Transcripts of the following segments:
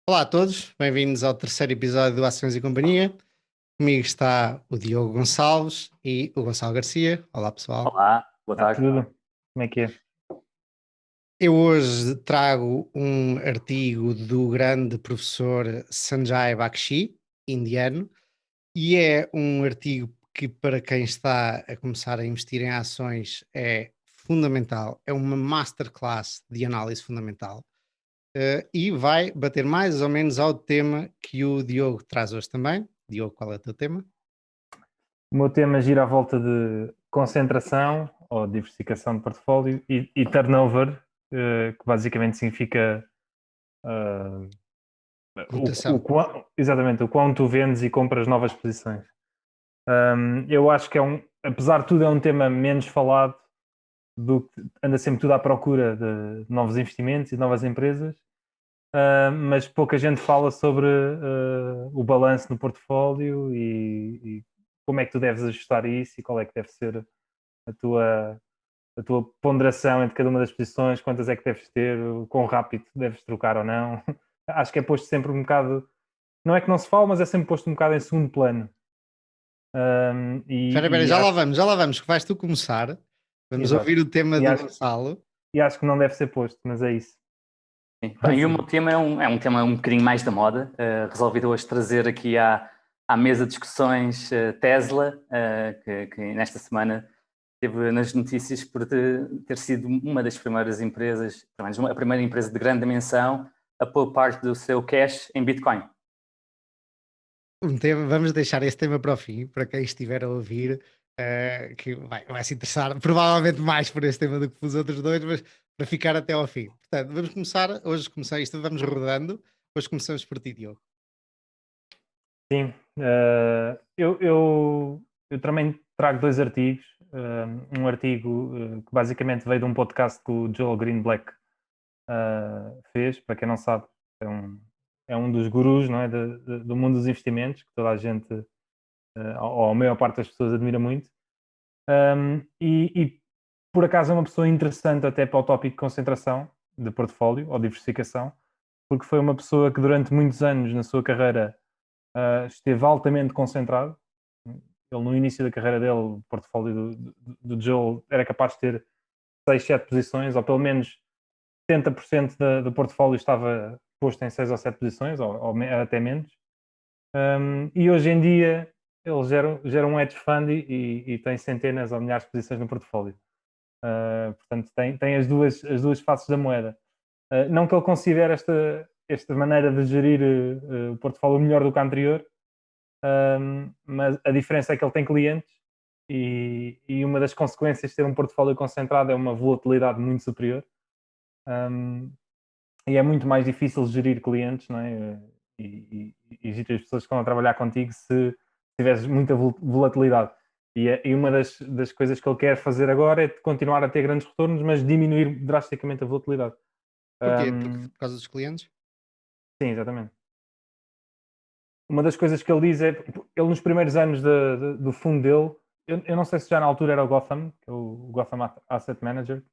Olá a todos, bem-vindos ao terceiro episódio do Ações e Companhia. Comigo está o Diogo Gonçalves e o Gonçalo Garcia. Olá pessoal. Olá, boa Está tarde. tudo? Como é que é? Eu hoje trago um artigo do grande professor Sanjay Bakshi, indiano, e é um artigo que para quem está a começar a investir em ações é fundamental, é uma masterclass de análise fundamental. E vai bater mais ou menos ao tema que o Diogo traz hoje também. Diogo, qual é o teu tema? O meu tema gira à volta de concentração ou diversificação de portfólio e turnover, que basicamente significa uh, Rotação. exatamente o quão tu vendes e compras novas posições. Eu acho que apesar de tudo, é um tema menos falado, do que anda sempre tudo à procura de novos investimentos e de novas empresas. Mas pouca gente fala sobre o balanço no portfólio e como é que tu deves ajustar isso e qual é que deve ser a tua ponderação entre cada uma das posições, quantas é que deves ter, o quão rápido deves trocar ou não. Acho que é posto sempre um bocado, não é que não se fala, mas é sempre posto um bocado em segundo plano. Espera, já lá vamos, que vais tu começar. Vamos Exato. ouvir o tema do Gonçalo. E acho que não deve ser posto, mas é isso. Sim. Bem, e o meu tema é um tema um bocadinho mais da moda. Resolvi hoje trazer aqui à mesa de discussões Tesla, que nesta semana teve nas notícias por ter sido uma das primeiras empresas, pelo menos a primeira empresa de grande dimensão, a pôr parte do seu cash em Bitcoin. Vamos deixar esse tema para o fim, para quem estiver a ouvir, que vai se interessar provavelmente mais por esse tema do que pelos outros dois, mas para ficar até ao fim. Portanto, vamos começar. Hoje comecei isto, vamos rodando. Hoje começamos por ti, Diogo. Sim, eu também trago dois artigos. Um artigo que basicamente veio de um podcast que o Joel Greenblatt fez. Para quem não sabe, é um dos gurus, não é, do mundo dos investimentos, que toda a gente, ou a maior parte das pessoas, admira muito. E por acaso é uma pessoa interessante até para o tópico de concentração de portfólio ou diversificação, porque foi uma pessoa que durante muitos anos na sua carreira esteve altamente concentrado. Ele, no início da carreira dele, o portfólio do Joel era capaz de ter 6, 7 posições, ou pelo menos 70% do portfólio estava posto em 6 ou 7 posições, ou até menos. E hoje em dia ele gera um hedge fund e tem centenas ou milhares de posições no portfólio. Portanto, tem as duas faces da moeda. Não que ele considere esta maneira de gerir o portfólio melhor do que a anterior, mas a diferença é que ele tem clientes e uma das consequências de ter um portfólio concentrado é uma volatilidade muito superior. E é muito mais difícil gerir clientes, não é? E gerir as pessoas que estão a trabalhar contigo se tiveres muita volatilidade. E uma das coisas que ele quer fazer agora é continuar a ter grandes retornos, mas diminuir drasticamente a volatilidade. Porquê? Por causa dos clientes? Sim, exatamente. Uma das coisas que ele diz é, ele nos primeiros anos do fundo dele, eu não sei se já na altura era o Gotham, que é o Gotham Asset Manager,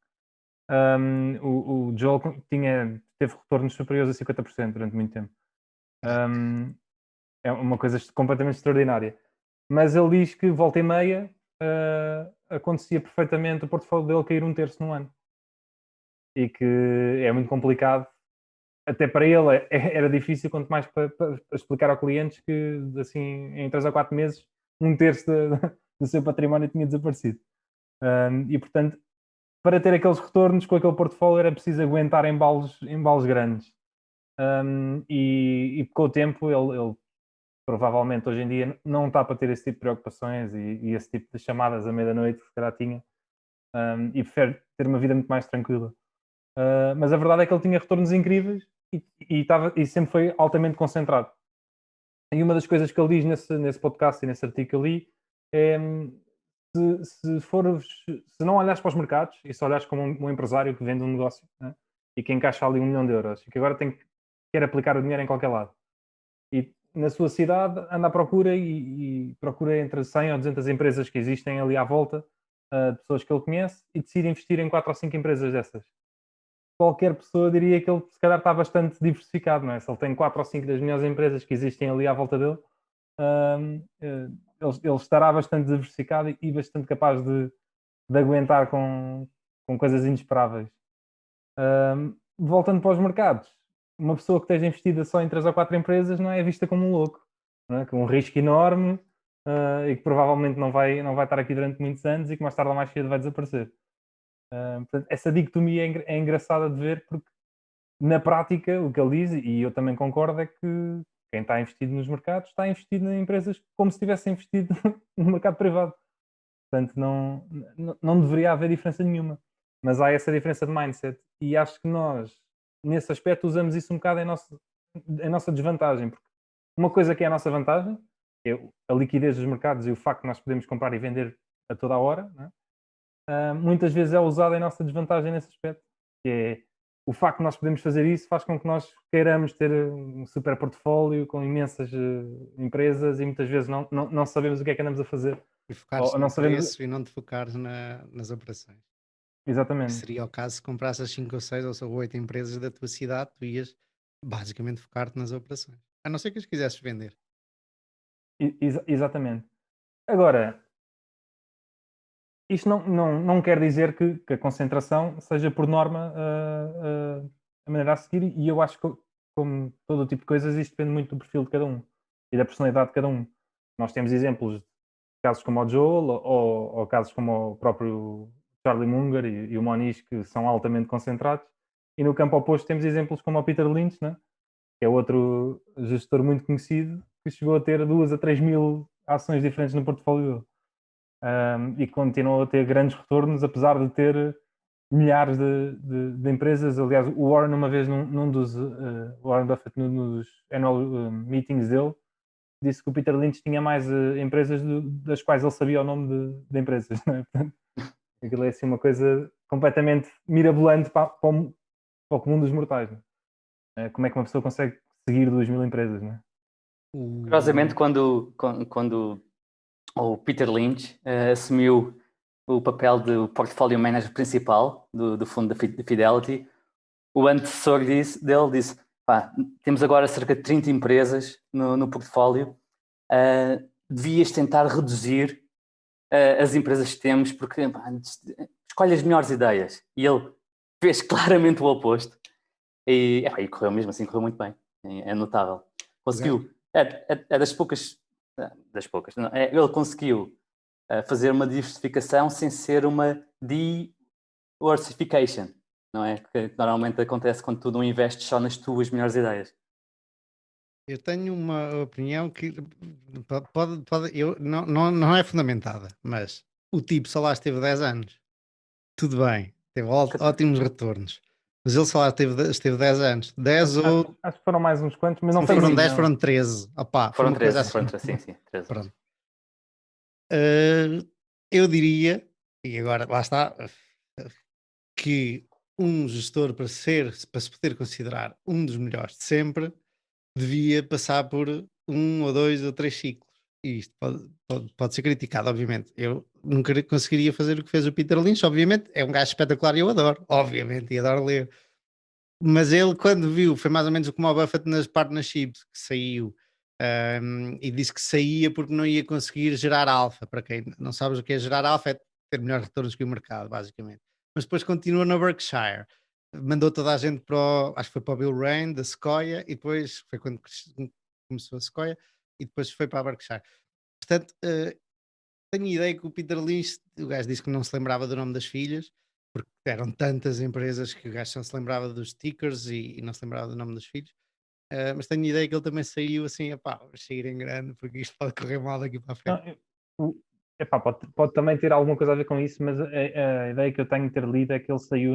o Joel teve retornos superiores a 50% durante muito tempo. É uma coisa completamente extraordinária. Mas ele diz que volta e meia acontecia perfeitamente o portfólio dele cair 1/3 no ano. E que é muito complicado. Até para ele era difícil, quanto mais para explicar ao clientes que assim em 3 ou 4 meses 1/3 do seu património tinha desaparecido. E portanto, para ter aqueles retornos com aquele portfólio era preciso aguentar embalos grandes. E com o tempo ele provavelmente hoje em dia não está para ter esse tipo de preocupações e esse tipo de chamadas à meia-noite que se calhar tinha, e prefere ter uma vida muito mais tranquila. Mas a verdade é que ele tinha retornos incríveis e sempre foi altamente concentrado. E uma das coisas que ele diz nesse podcast e nesse artigo que eu li é se não olhares para os mercados e se olhares como um empresário que vende um negócio, né, e que encaixa ali 1 milhão de euros e que agora quer aplicar o dinheiro em qualquer lado e na sua cidade anda à procura e procura entre 100 ou 200 empresas que existem ali à volta, de pessoas que ele conhece, e decide investir em 4 ou 5 empresas dessas. qualquer pessoa diria que ele se calhar está bastante diversificado, não é? Se ele tem 4 ou 5 das melhores empresas que existem ali à volta dele, ele estará bastante diversificado e bastante capaz de aguentar com coisas inesperáveis. Voltando para os mercados, uma pessoa que esteja investida só em 3 ou 4 empresas não é vista como um louco, não é? Com um risco enorme e que provavelmente não vai estar aqui durante muitos anos e que mais tarde ou mais cedo vai desaparecer. Portanto, essa dicotomia é engraçada de ver, porque na prática o que ele diz, e eu também concordo, é que quem está investido nos mercados está investido em empresas como se tivesse investido no mercado privado. Portanto, não deveria haver diferença nenhuma. Mas há essa diferença de mindset. E acho que nós, nesse aspecto, usamos isso um bocado em nossa desvantagem. Porque uma coisa que é a nossa vantagem é a liquidez dos mercados e o facto de nós podemos comprar e vender a toda a hora, não é? Muitas vezes é usada em nossa desvantagem nesse aspecto. Que é o facto de nós podermos fazer isso faz com que nós queiramos ter um super portfólio com imensas empresas e muitas vezes não sabemos o que é que andamos a fazer. E focar-se não no sabemos... preço e não te focares nas operações. Que Exatamente. seria o caso se comprasses 5 ou 6 ou 8 empresas da tua cidade, tu ias basicamente focar-te nas operações. A não ser que as quisesses vender. Exatamente. Agora, isto não quer dizer que a concentração seja por norma a maneira a seguir, e eu acho que, como todo o tipo de coisas, isto depende muito do perfil de cada um e da personalidade de cada um. Nós temos exemplos de casos como o Joel ou casos como o próprio Charlie Munger e o Moniz, que são altamente concentrados, e no campo oposto temos exemplos como o Peter Lynch, né? Que é outro gestor muito conhecido, que chegou a ter 2 a 3 mil ações diferentes no portfólio dele. E continuou a ter grandes retornos, apesar de ter milhares de empresas. Aliás, o Warren, uma vez, num dos Warren Buffett, num dos annual meetings dele, disse que o Peter Lynch tinha mais empresas das quais ele sabia o nome de empresas. Não é? Portanto, aquilo é assim uma coisa completamente mirabolante para o comum dos mortais. Não é? Como é que uma pessoa consegue seguir 2 mil empresas? Não é? Curiosamente, quando o Peter Lynch assumiu o papel de portfólio manager principal do fundo da Fidelity, o antecessor dele disse: pá, temos agora cerca de 30 empresas no portfólio, devias tentar reduzir as empresas que temos, porque pá, escolhe as melhores ideias. E ele fez claramente o oposto e correu mesmo assim, correu muito bem, é notável. Conseguiu, é das poucas, não, ele conseguiu fazer uma diversificação sem ser uma diversification, não é? Que normalmente acontece quando tu não investes só nas tuas melhores ideias. Eu tenho uma opinião que pode não é fundamentada, mas o tipo só lá esteve 10 anos. Tudo bem, teve ótimos retornos. Mas ele só lá esteve 10 anos. 10 ou. Acho que foram mais uns quantos, mas Se não não foi foram muito, 10, não. foram 13. Opá, foi Foram uma coisa 13, foram assim. 13, sim, 13. Pronto. Eu diria, e agora lá está, que um gestor para se poder considerar um dos melhores de sempre, devia passar por 1 ou 2 ou 3 ciclos. E isto pode ser criticado, obviamente. Eu nunca conseguiria fazer o que fez o Peter Lynch, obviamente. É um gajo espetacular e eu adoro, obviamente, e adoro ler. Mas ele, quando viu, foi mais ou menos como o Buffett nas partnerships, que saiu e disse que saía porque não ia conseguir gerar alfa. Para quem não sabe o que é gerar alfa, é ter melhores retornos que o mercado, basicamente. Mas depois continua na Berkshire. Mandou toda a gente acho que foi para o Bill Rain, da Sequoia, e depois foi quando começou a Sequoia, e depois foi para a Berkshire. Portanto, tenho ideia que o Peter Lynch, o gajo disse que não se lembrava do nome das filhas, porque eram tantas empresas que o gajo só se lembrava dos stickers e não se lembrava do nome dos filhos. Mas tenho ideia que ele também saiu assim, epá, vou sair em grande, porque isto pode correr mal daqui para a frente. Epá, pode também ter alguma coisa a ver com isso, mas a ideia que eu tenho de ter lido é que ele saiu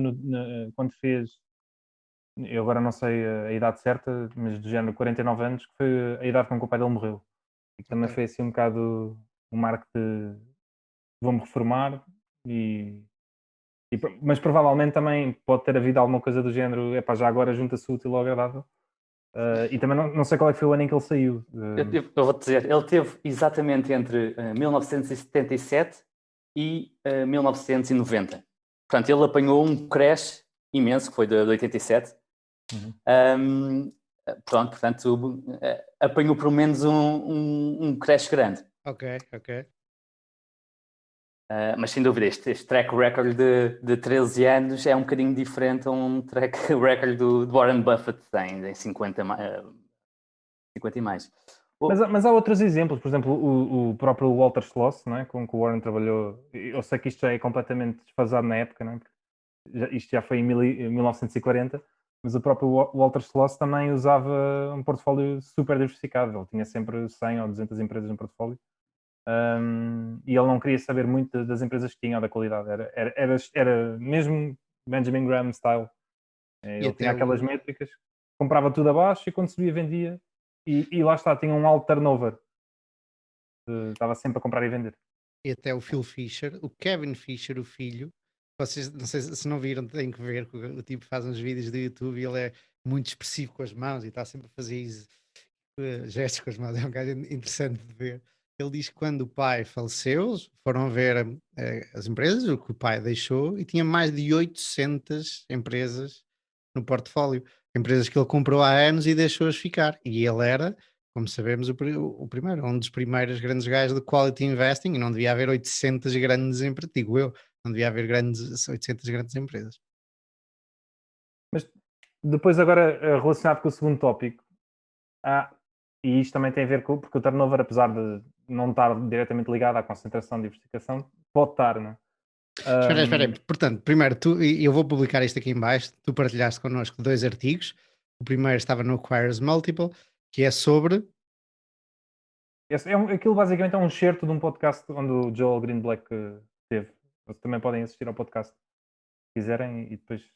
quando fez, eu agora não sei a idade certa, mas do género 49 anos, que foi a idade com que o pai dele morreu. E que também foi assim um bocado um marco de vou-me reformar, mas provavelmente também pode ter havido alguma coisa do género, epá, já agora junta-se útil ao agradável. E também não sei qual é que foi o ano em que ele saiu. Eu vou-te dizer, ele teve exatamente entre 1977 e 1990. Portanto, ele apanhou um crash imenso, que foi de 87. Portanto, apanhou pelo menos um crash grande. Ok. Mas sem dúvida, este track record de 13 anos é um bocadinho diferente a um track record do Warren Buffett em 50 e mais. Mas há outros exemplos, por exemplo, o próprio Walter Schloss, não é? Com que o Warren trabalhou. Eu sei que isto já é completamente desfasado na época, não é? Isto já foi em 1940, mas o próprio Walter Schloss também usava um portfólio super diversificado. Ele tinha sempre 100 ou 200 empresas no portfólio. E ele não queria saber muito das empresas que tinha ou da qualidade. Era mesmo Benjamin Graham style. Ele tinha aquelas métricas, comprava tudo abaixo e quando subia vendia. E lá está, tinha um alto turnover. Estava sempre a comprar e vender. E até o Phil Fisher, o Kevin Fisher, o filho, vocês não sei se não viram, têm que ver, o tipo faz uns vídeos do YouTube e ele é muito expressivo com as mãos e está sempre a fazer gestos com as mãos, é um gajo interessante de ver. Ele diz que quando o pai faleceu, foram ver as empresas, o que o pai deixou, e tinha mais de 800 empresas no portfólio. Empresas que ele comprou há anos e deixou-as ficar. E ele era, como sabemos, o primeiro, um dos primeiros grandes gajos de quality investing, e não devia haver 800 grandes empresas, digo eu, não devia haver 800 grandes empresas. Mas depois agora, relacionado com o segundo tópico, e isto também tem a ver com, porque o turnover, apesar de não estar diretamente ligado à concentração e diversificação, pode estar, não é? Espera aí. Portanto, primeiro, eu vou publicar isto aqui em baixo, tu partilhaste connosco 2 artigos. O primeiro estava no Acquirers Multiple, que é sobre... Aquilo basicamente é um excerto de um podcast onde o Joel Greenblatt teve. Vocês também podem assistir ao podcast se quiserem e depois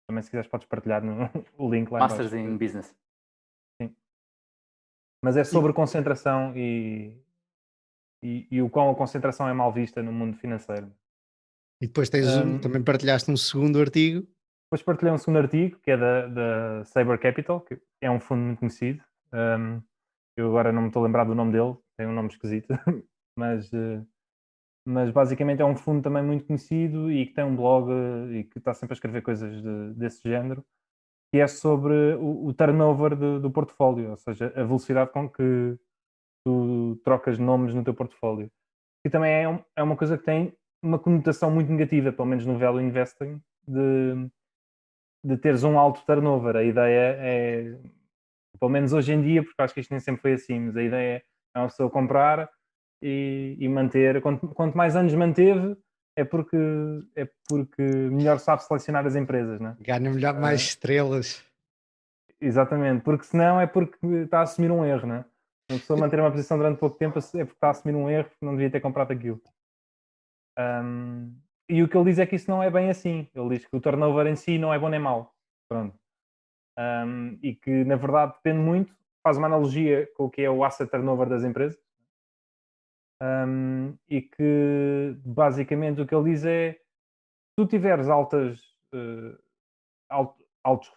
também se quiseres podes partilhar o link lá em baixo. Masters in Business. Sim. Mas é sobre concentração e o quão a concentração é mal vista no mundo financeiro. E depois também partilhaste um segundo artigo. Depois partilhei um segundo artigo, que é da Saber Capital, que é um fundo muito conhecido. Eu agora não me estou a lembrar do nome dele, tem um nome esquisito, mas basicamente é um fundo também muito conhecido e que tem um blog e que está sempre a escrever coisas desse género, que é sobre o turnover do portfólio, ou seja, a velocidade com que tu trocas nomes no teu portfólio. Que também é uma coisa que tem uma conotação muito negativa, pelo menos no value investing, de teres um alto turnover. A ideia é, pelo menos hoje em dia, porque acho que isto nem sempre foi assim, mas a ideia é uma pessoa comprar e manter. Quanto mais anos manteve, é porque melhor sabe selecionar as empresas, né? Ganha melhor mais estrelas. Exatamente, porque senão é porque está a assumir um erro, né? Uma pessoa manter uma posição durante pouco tempo é porque está a assumir um erro, porque não devia ter comprado aquilo. E o que ele diz é que isso não é bem assim. Ele diz que o turnover em si não é bom nem mau. Pronto. E que, na verdade, depende muito. Faz uma analogia com o que é o asset turnover das empresas. E que, basicamente, o que ele diz é se tu tiveres altos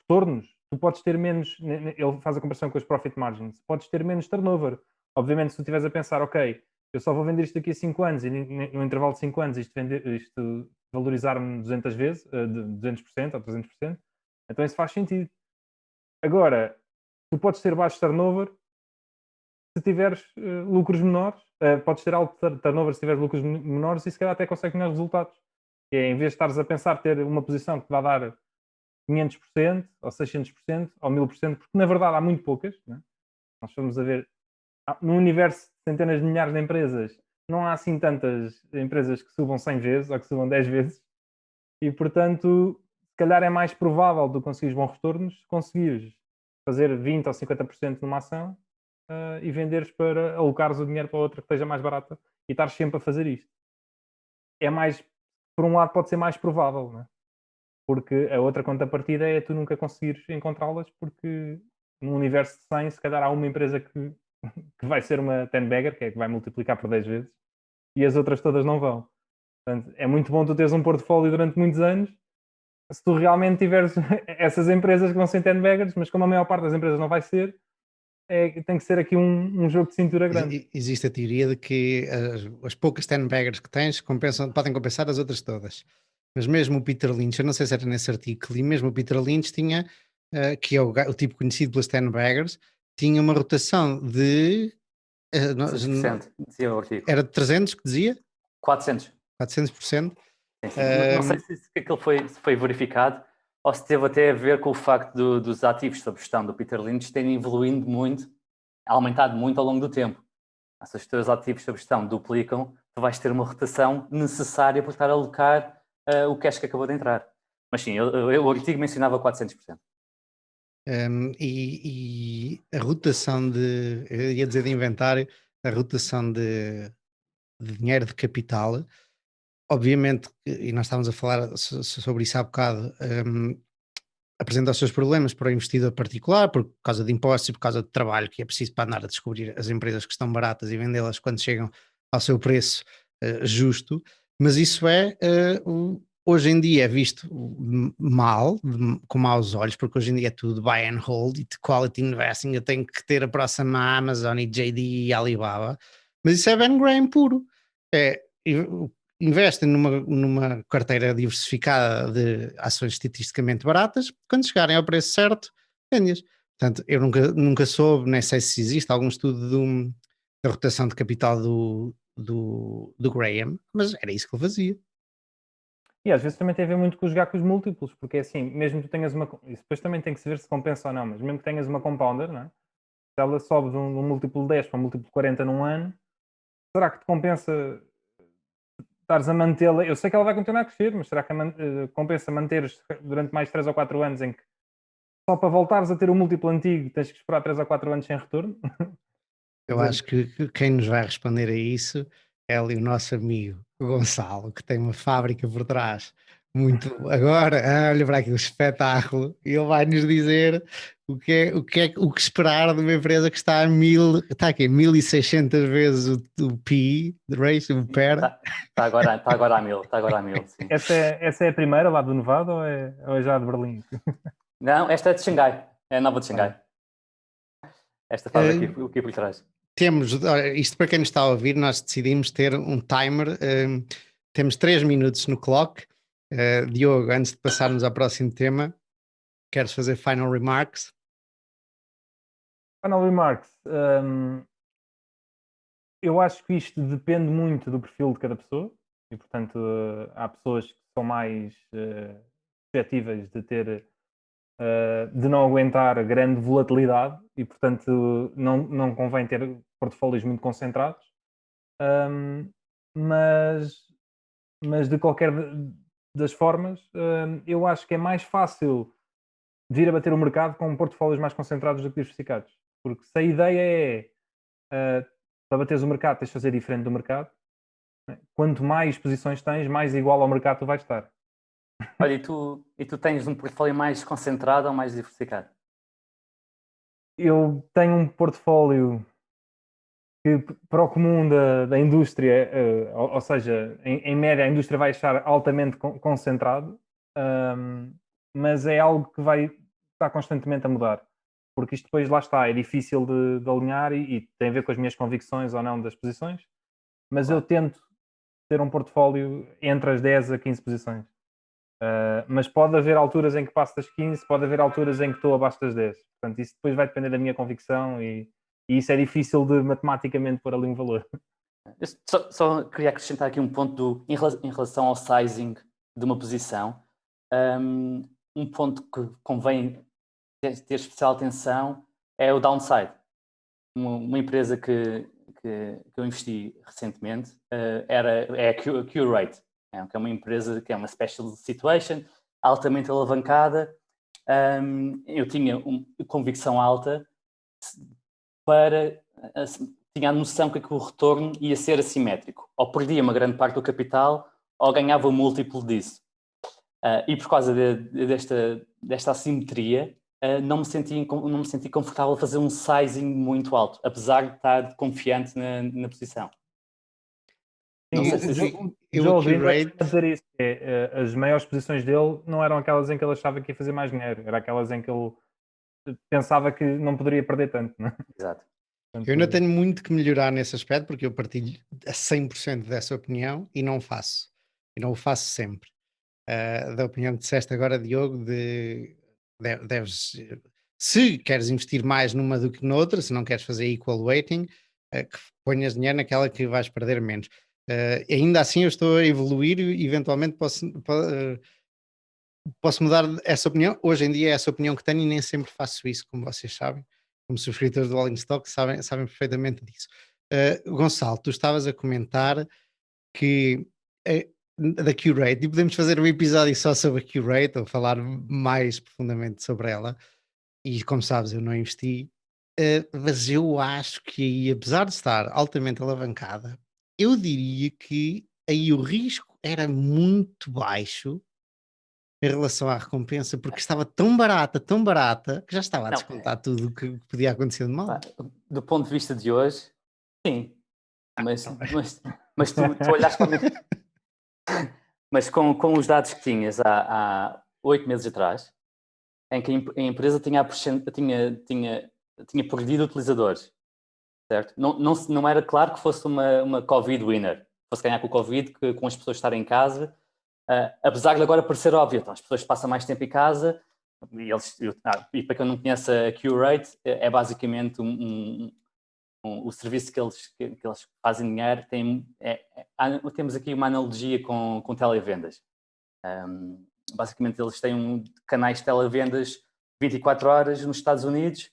retornos, tu podes ter menos... Ele faz a comparação com as profit margins. Podes ter menos turnover. Obviamente, se tu estiveres a pensar, ok, eu só vou vender isto daqui a 5 anos e no intervalo de 5 anos isto valorizar-me 200 vezes, 200% ou 300%, então isso faz sentido. Agora, tu podes ter baixo turnover se tiveres lucros menores, podes ter alto turnover se tiveres lucros menores e se calhar até consegues melhores resultados. Que é, em vez de estares a pensar ter uma posição que te vai dar 500% ou 600% ou 1000%, porque na verdade há muito poucas, né? Nós fomos a ver, no universo de centenas de milhares de empresas, não há assim tantas empresas que subam 100 vezes ou que subam 10 vezes e, portanto, se calhar é mais provável tu conseguires bons retornos se conseguires fazer 20% ou 50% numa ação e venderes para alocares o dinheiro para outra que esteja mais barata e estares sempre a fazer isto. É mais, por um lado, pode ser mais provável, não é? Porque a outra contrapartida é tu nunca conseguires encontrá-las porque no universo de 100 se calhar há uma empresa que vai ser uma 10 bagger, que é que vai multiplicar por 10 vezes e as outras todas não vão. Portanto, é muito bom tu teres um portfólio durante muitos anos se tu realmente tiveres essas empresas que vão ser 10 baggers, mas como a maior parte das empresas não vai ser, tem que ser aqui um jogo de cintura grande. Existe a teoria de que as poucas 10 baggers que tens podem compensar as outras todas. mas mesmo o Peter Lynch, eu não sei se era nesse artigo que li, mesmo o Peter Lynch tinha, que é o tipo conhecido pelos 10 baggers, tinha uma rotação de, 6%, dizia o artigo. era de 300 que dizia? 400. 400%. Sim. Não sei se aquilo foi verificado ou se teve até a ver com o facto dos ativos sob gestão do Peter Lynch terem evoluído muito, aumentado muito ao longo do tempo. Se os teus ativos sob gestão duplicam, tu vais ter uma rotação necessária para estar a alocar o cash que acabou de entrar. Mas sim, o artigo mencionava 400%. E a rotação eu ia dizer de inventário, a rotação de dinheiro de capital, obviamente, e nós estávamos a falar sobre isso há bocado, apresenta os seus problemas para o investidor particular, por causa de impostos e por causa de trabalho que é preciso para andar a descobrir as empresas que estão baratas e vendê-las quando chegam ao seu preço justo, mas isso hoje em dia é visto mal, com maus olhos, porque hoje em dia é tudo buy and hold e de quality investing, eu tenho que ter a próxima Amazon e JD e Alibaba, mas isso é Ben Graham puro. É, investem numa carteira diversificada de ações estatisticamente baratas, quando chegarem ao preço certo, vendem-as. Portanto, eu nunca soube, nem sei se existe algum estudo da rotação de capital do Graham, mas era isso que ele fazia. E às vezes também tem a ver muito com jogar com os múltiplos, porque é assim, mesmo que tu tenhas uma. Isso depois também tem que se ver se compensa ou não, mas mesmo que tenhas uma compounder, não é? Se ela sobe de um múltiplo 10 para um múltiplo 40 num ano, será que te compensa estares a mantê-la? Eu sei que ela vai continuar a crescer, mas será que compensa manteres durante mais 3 ou 4 anos em que só para voltares a ter o múltiplo antigo tens que esperar 3 ou 4 anos sem retorno? Eu acho que quem nos vai responder a isso é ali o nosso amigo o Gonçalo, que tem uma fábrica por trás. Muito agora, olha para aqui o espetáculo, e ele vai nos dizer o que esperar de uma empresa que está a 1600 vezes o PI, the ratio, o PER. Está agora a 1000, sim. Essa é a primeira lá do Nevada ou é já de Berlim? Não, esta é de Xangai, é a nova de Xangai. Esta fábrica aqui por trás. Temos, isto para quem nos está a ouvir, nós decidimos ter um timer, temos 3 minutos no clock. Diogo, antes de passarmos ao próximo tema, queres fazer final remarks? Final remarks. Eu acho que isto depende muito do perfil de cada pessoa e, portanto, há pessoas que são mais suscetíveis de ter de não aguentar grande volatilidade e, portanto, não convém ter portfólios muito concentrados. Mas de qualquer das formas, eu acho que é mais fácil vir a bater o mercado com portfólios mais concentrados do que diversificados. Porque se a ideia é para bateres o mercado, tens de fazer diferente do mercado, né? Quanto mais posições tens, mais igual ao mercado tu vais estar. Olha, e tu tens um portfólio mais concentrado ou mais diversificado? Eu tenho um portfólio que, para o comum da indústria, ou seja, em média a indústria vai estar altamente concentrado, mas é algo que vai estar constantemente a mudar. Porque isto depois lá está, é difícil de alinhar e tem a ver com as minhas convicções ou não das posições, mas Claro. eu tento ter um portfólio entre as 10 a 15 posições. Mas pode haver alturas em que passo das 15, pode haver alturas em que estou abaixo das 10. Portanto, isso depois vai depender da minha convicção e isso é difícil de matematicamente pôr ali um valor. Eu só queria acrescentar aqui um ponto em relação ao sizing de uma posição. Um ponto que convém ter especial atenção é o downside. Uma empresa que eu investi recentemente é a Curate, que é uma empresa que é uma special situation, altamente alavancada. Eu tinha convicção alta tinha a noção que o retorno ia ser assimétrico. Ou perdia uma grande parte do capital ou ganhava um múltiplo disso. E por causa desta assimetria, não me senti confortável a fazer um sizing muito alto, apesar de estar confiante na posição. Sim, o Joel Green vai dizer isso. As maiores posições dele não eram aquelas em que ele achava que ia fazer mais dinheiro, era aquelas em que ele pensava que não poderia perder tanto. Não é? Exato. Eu ainda tenho muito que melhorar nesse aspecto, porque eu partilho a 100% dessa opinião e não faço. E não o faço sempre. da opinião que disseste agora, Diogo, deves, se queres investir mais numa do que noutra, se não queres fazer equal weighting, que ponhas dinheiro naquela que vais perder menos. Ainda assim eu estou a evoluir e eventualmente posso mudar essa opinião. Hoje em dia é essa opinião que tenho e nem sempre faço isso, como vocês sabem. Como subscritores do All in Stock sabem perfeitamente disso. Gonçalo, tu estavas a comentar que da Q-Rate, e podemos fazer um episódio só sobre a Q-Rate ou falar mais profundamente sobre ela. E como sabes, eu não investi, mas eu acho que aí, apesar de estar altamente alavancada, eu diria que aí o risco era muito baixo em relação à recompensa, porque estava tão barata, que já estava a Não, descontar tudo o que podia acontecer de mal. do ponto de vista de hoje, sim. Mas, Então. mas tu olhaste para mim. Mas com os dados que tinhas há 8 meses atrás, em que a empresa tinha perdido utilizadores, certo? Não era claro que fosse uma Covid winner, fosse ganhar com o Covid, com as pessoas estarem em casa, apesar de agora parecer óbvio, então, as pessoas passam mais tempo em casa, e para quem não conhece a Q-Rate, é basicamente o serviço que eles fazem dinheiro. Temos aqui uma analogia com televendas. Basicamente eles têm canais de televendas 24 horas nos Estados Unidos,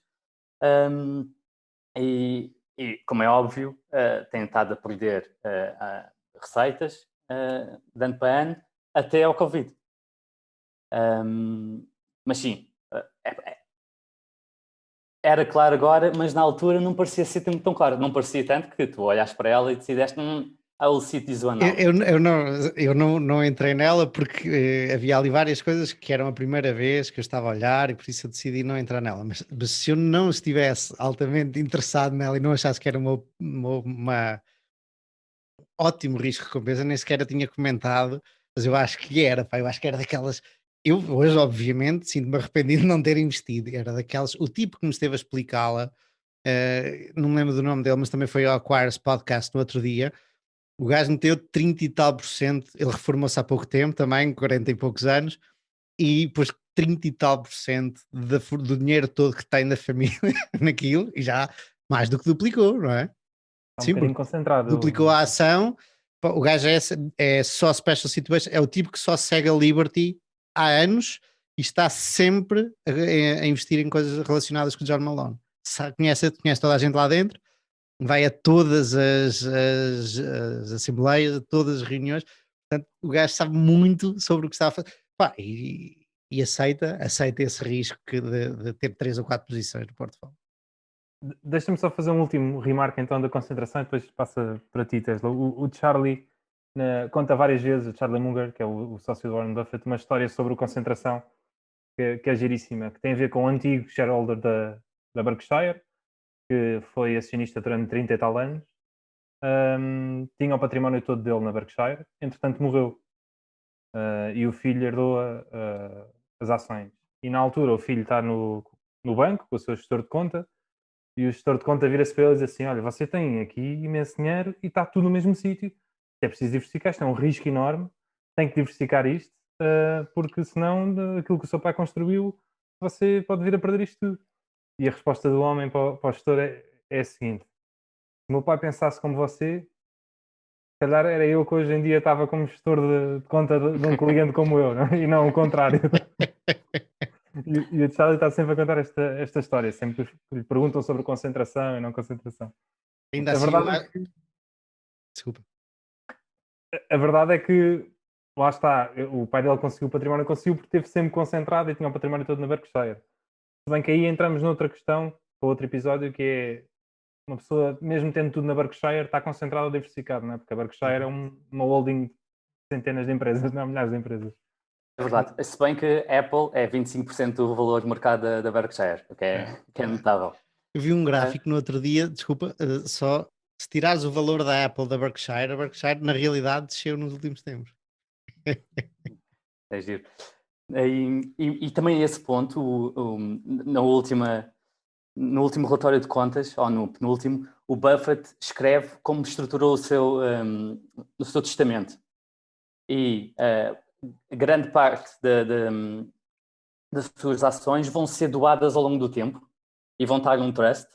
e como é óbvio, têm estado a perder receitas de ano para ano até ao Covid. Mas sim, era claro agora, mas na altura não parecia ser tão claro. Não parecia tanto que tu olhaste para ela e decidiste I will see this one now. Eu não entrei nela porque havia ali várias coisas que eram a primeira vez que eu estava a olhar e por isso eu decidi não entrar nela. Mas se eu não estivesse altamente interessado nela e não achasse que era uma ótimo risco de recompensa, nem sequer a tinha comentado, mas eu acho que era, pá, eu acho que era daquelas. Eu hoje, obviamente, sinto-me arrependido de não ter investido. Era daquelas. O tipo que me esteve a explicá-la, não me lembro do nome dele, mas também foi ao Acquires Podcast no outro dia. O gajo meteu 30 e tal por cento, ele reformou-se há pouco tempo também, 40 e poucos anos, e pôs 30 e tal por cento do dinheiro todo que tem da família naquilo, e já mais do que duplicou, não é? Está um Sim, bocadinho porque concentrado. duplicou a ação. Pá, o gajo é só Special Situation, é o tipo que só segue a Liberty há anos e está sempre a investir em coisas relacionadas com o John Malone. Conhece toda a gente lá dentro, vai a todas as assembleias, a todas as reuniões. Portanto, o gajo sabe muito sobre o que está a fazer. Pá, e aceita esse risco de ter 3 ou 4 posições no portfólio. Deixa-me só fazer um último remarque então da concentração e depois passa para ti, Tesla. O Charlie conta várias vezes, o Charlie Munger, que é o sócio do Warren Buffett, uma história sobre concentração que é giríssima, que tem a ver com o antigo shareholder da Berkshire, que foi acionista durante 30 e tal anos. Tinha o património todo dele na Berkshire, entretanto morreu. E o filho herdou as ações. E na altura o filho está no banco com o seu gestor de conta, e o gestor de conta vira-se para ele e diz assim: olha, você tem aqui imenso dinheiro e está tudo no mesmo sítio, é preciso diversificar, isto é um risco enorme, tem que diversificar isto, porque senão aquilo que o seu pai construiu, você pode vir a perder isto tudo. E a resposta do homem para o gestor é a seguinte: se o meu pai pensasse como você, se calhar era eu que hoje em dia estava como gestor de conta de um cliente como eu, não? E não o contrário. E o Charlie está sempre a contar esta história, sempre que lhe perguntam sobre concentração e não concentração. Ainda A assim, verdade, desculpa. a verdade é que, lá está, o pai dele conseguiu o património, conseguiu porque esteve sempre concentrado e tinha o património todo na Berkshire. Se bem que aí entramos noutra questão, para outro episódio, que é uma pessoa, mesmo tendo tudo na Berkshire, está concentrada ou diversificado, não é? Porque a Berkshire é uma holding de centenas de empresas, não milhares de empresas. É verdade. Se bem que a Apple é 25% do valor de mercado da Berkshire, o que é notável. Eu vi um gráfico no outro dia, desculpa, só se tirares o valor da Apple da Berkshire, a Berkshire na realidade desceu nos últimos tempos. É giro. E também a esse ponto, no último relatório de contas, ou no penúltimo, o Buffett escreve como estruturou o seu testamento. E grande parte das suas ações vão ser doadas ao longo do tempo e vão estar num trust.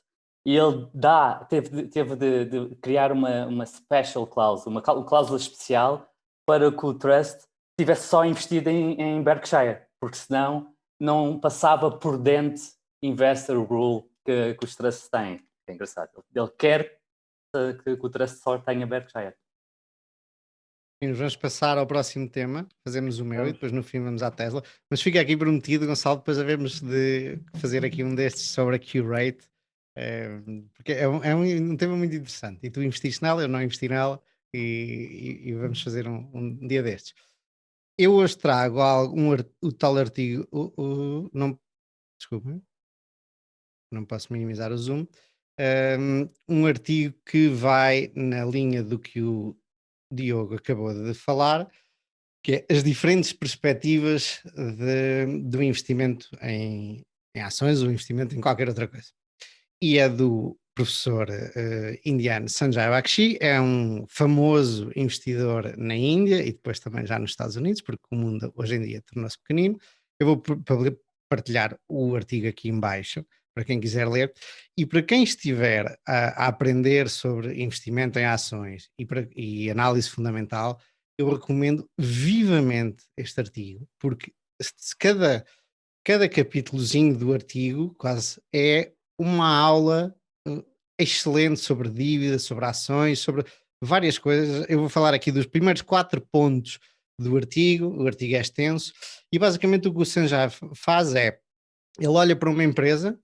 E ele teve de criar uma special clause, uma cláusula especial para que o trust tivesse só investido em Berkshire, porque senão não passava por dentro investor rule que os trusts têm. É engraçado. Ele quer que o trust só tenha Berkshire. E nos vamos passar ao próximo tema, fazemos o meu e depois no fim vamos à Tesla. Mas fica aqui prometido, Gonçalo, depois havemos de fazer aqui um destes sobre a Q-Rate, porque é um tema muito interessante. E tu investiste nela, eu não investi nela, e vamos fazer um dia destes. Eu hoje trago o tal artigo, não, desculpa, não posso minimizar o zoom, um artigo que vai na linha do que o Diogo acabou de falar, que é as diferentes perspectivas do investimento em ações ou investimento em qualquer outra coisa. E é do professor indiano Sanjay Bakshi, é um famoso investidor na Índia e depois também já nos Estados Unidos, porque o mundo hoje em dia tornou-se pequenino. Eu vou partilhar o artigo aqui em baixo, para quem quiser ler, e para quem estiver a aprender sobre investimento em ações e análise fundamental, eu recomendo vivamente este artigo, porque cada capítulozinho do artigo quase é uma aula excelente sobre dívida, sobre ações, sobre várias coisas. Eu vou falar aqui dos primeiros 4 pontos do artigo. O artigo é extenso e basicamente o que o Sanjay faz é, ele olha para uma empresa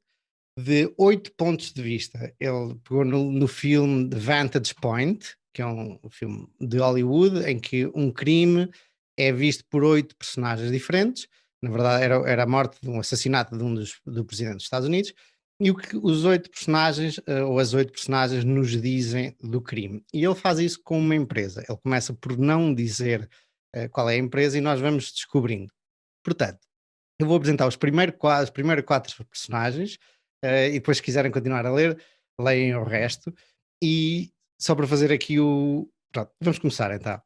de 8 pontos de vista. Ele pegou no filme The Vantage Point, que é um filme de Hollywood, em que um crime é visto por 8 personagens diferentes. Na verdade, era a morte de um assassinato do presidente dos Estados Unidos, e o que os 8 personagens, ou as 8 personagens, nos dizem do crime. E ele faz isso com uma empresa. Ele começa por não dizer qual é a empresa e nós vamos descobrindo. Portanto, eu vou apresentar os primeiros 4 personagens, e depois, se quiserem continuar a ler, leem o resto. E só para fazer aqui Pronto, vamos começar então.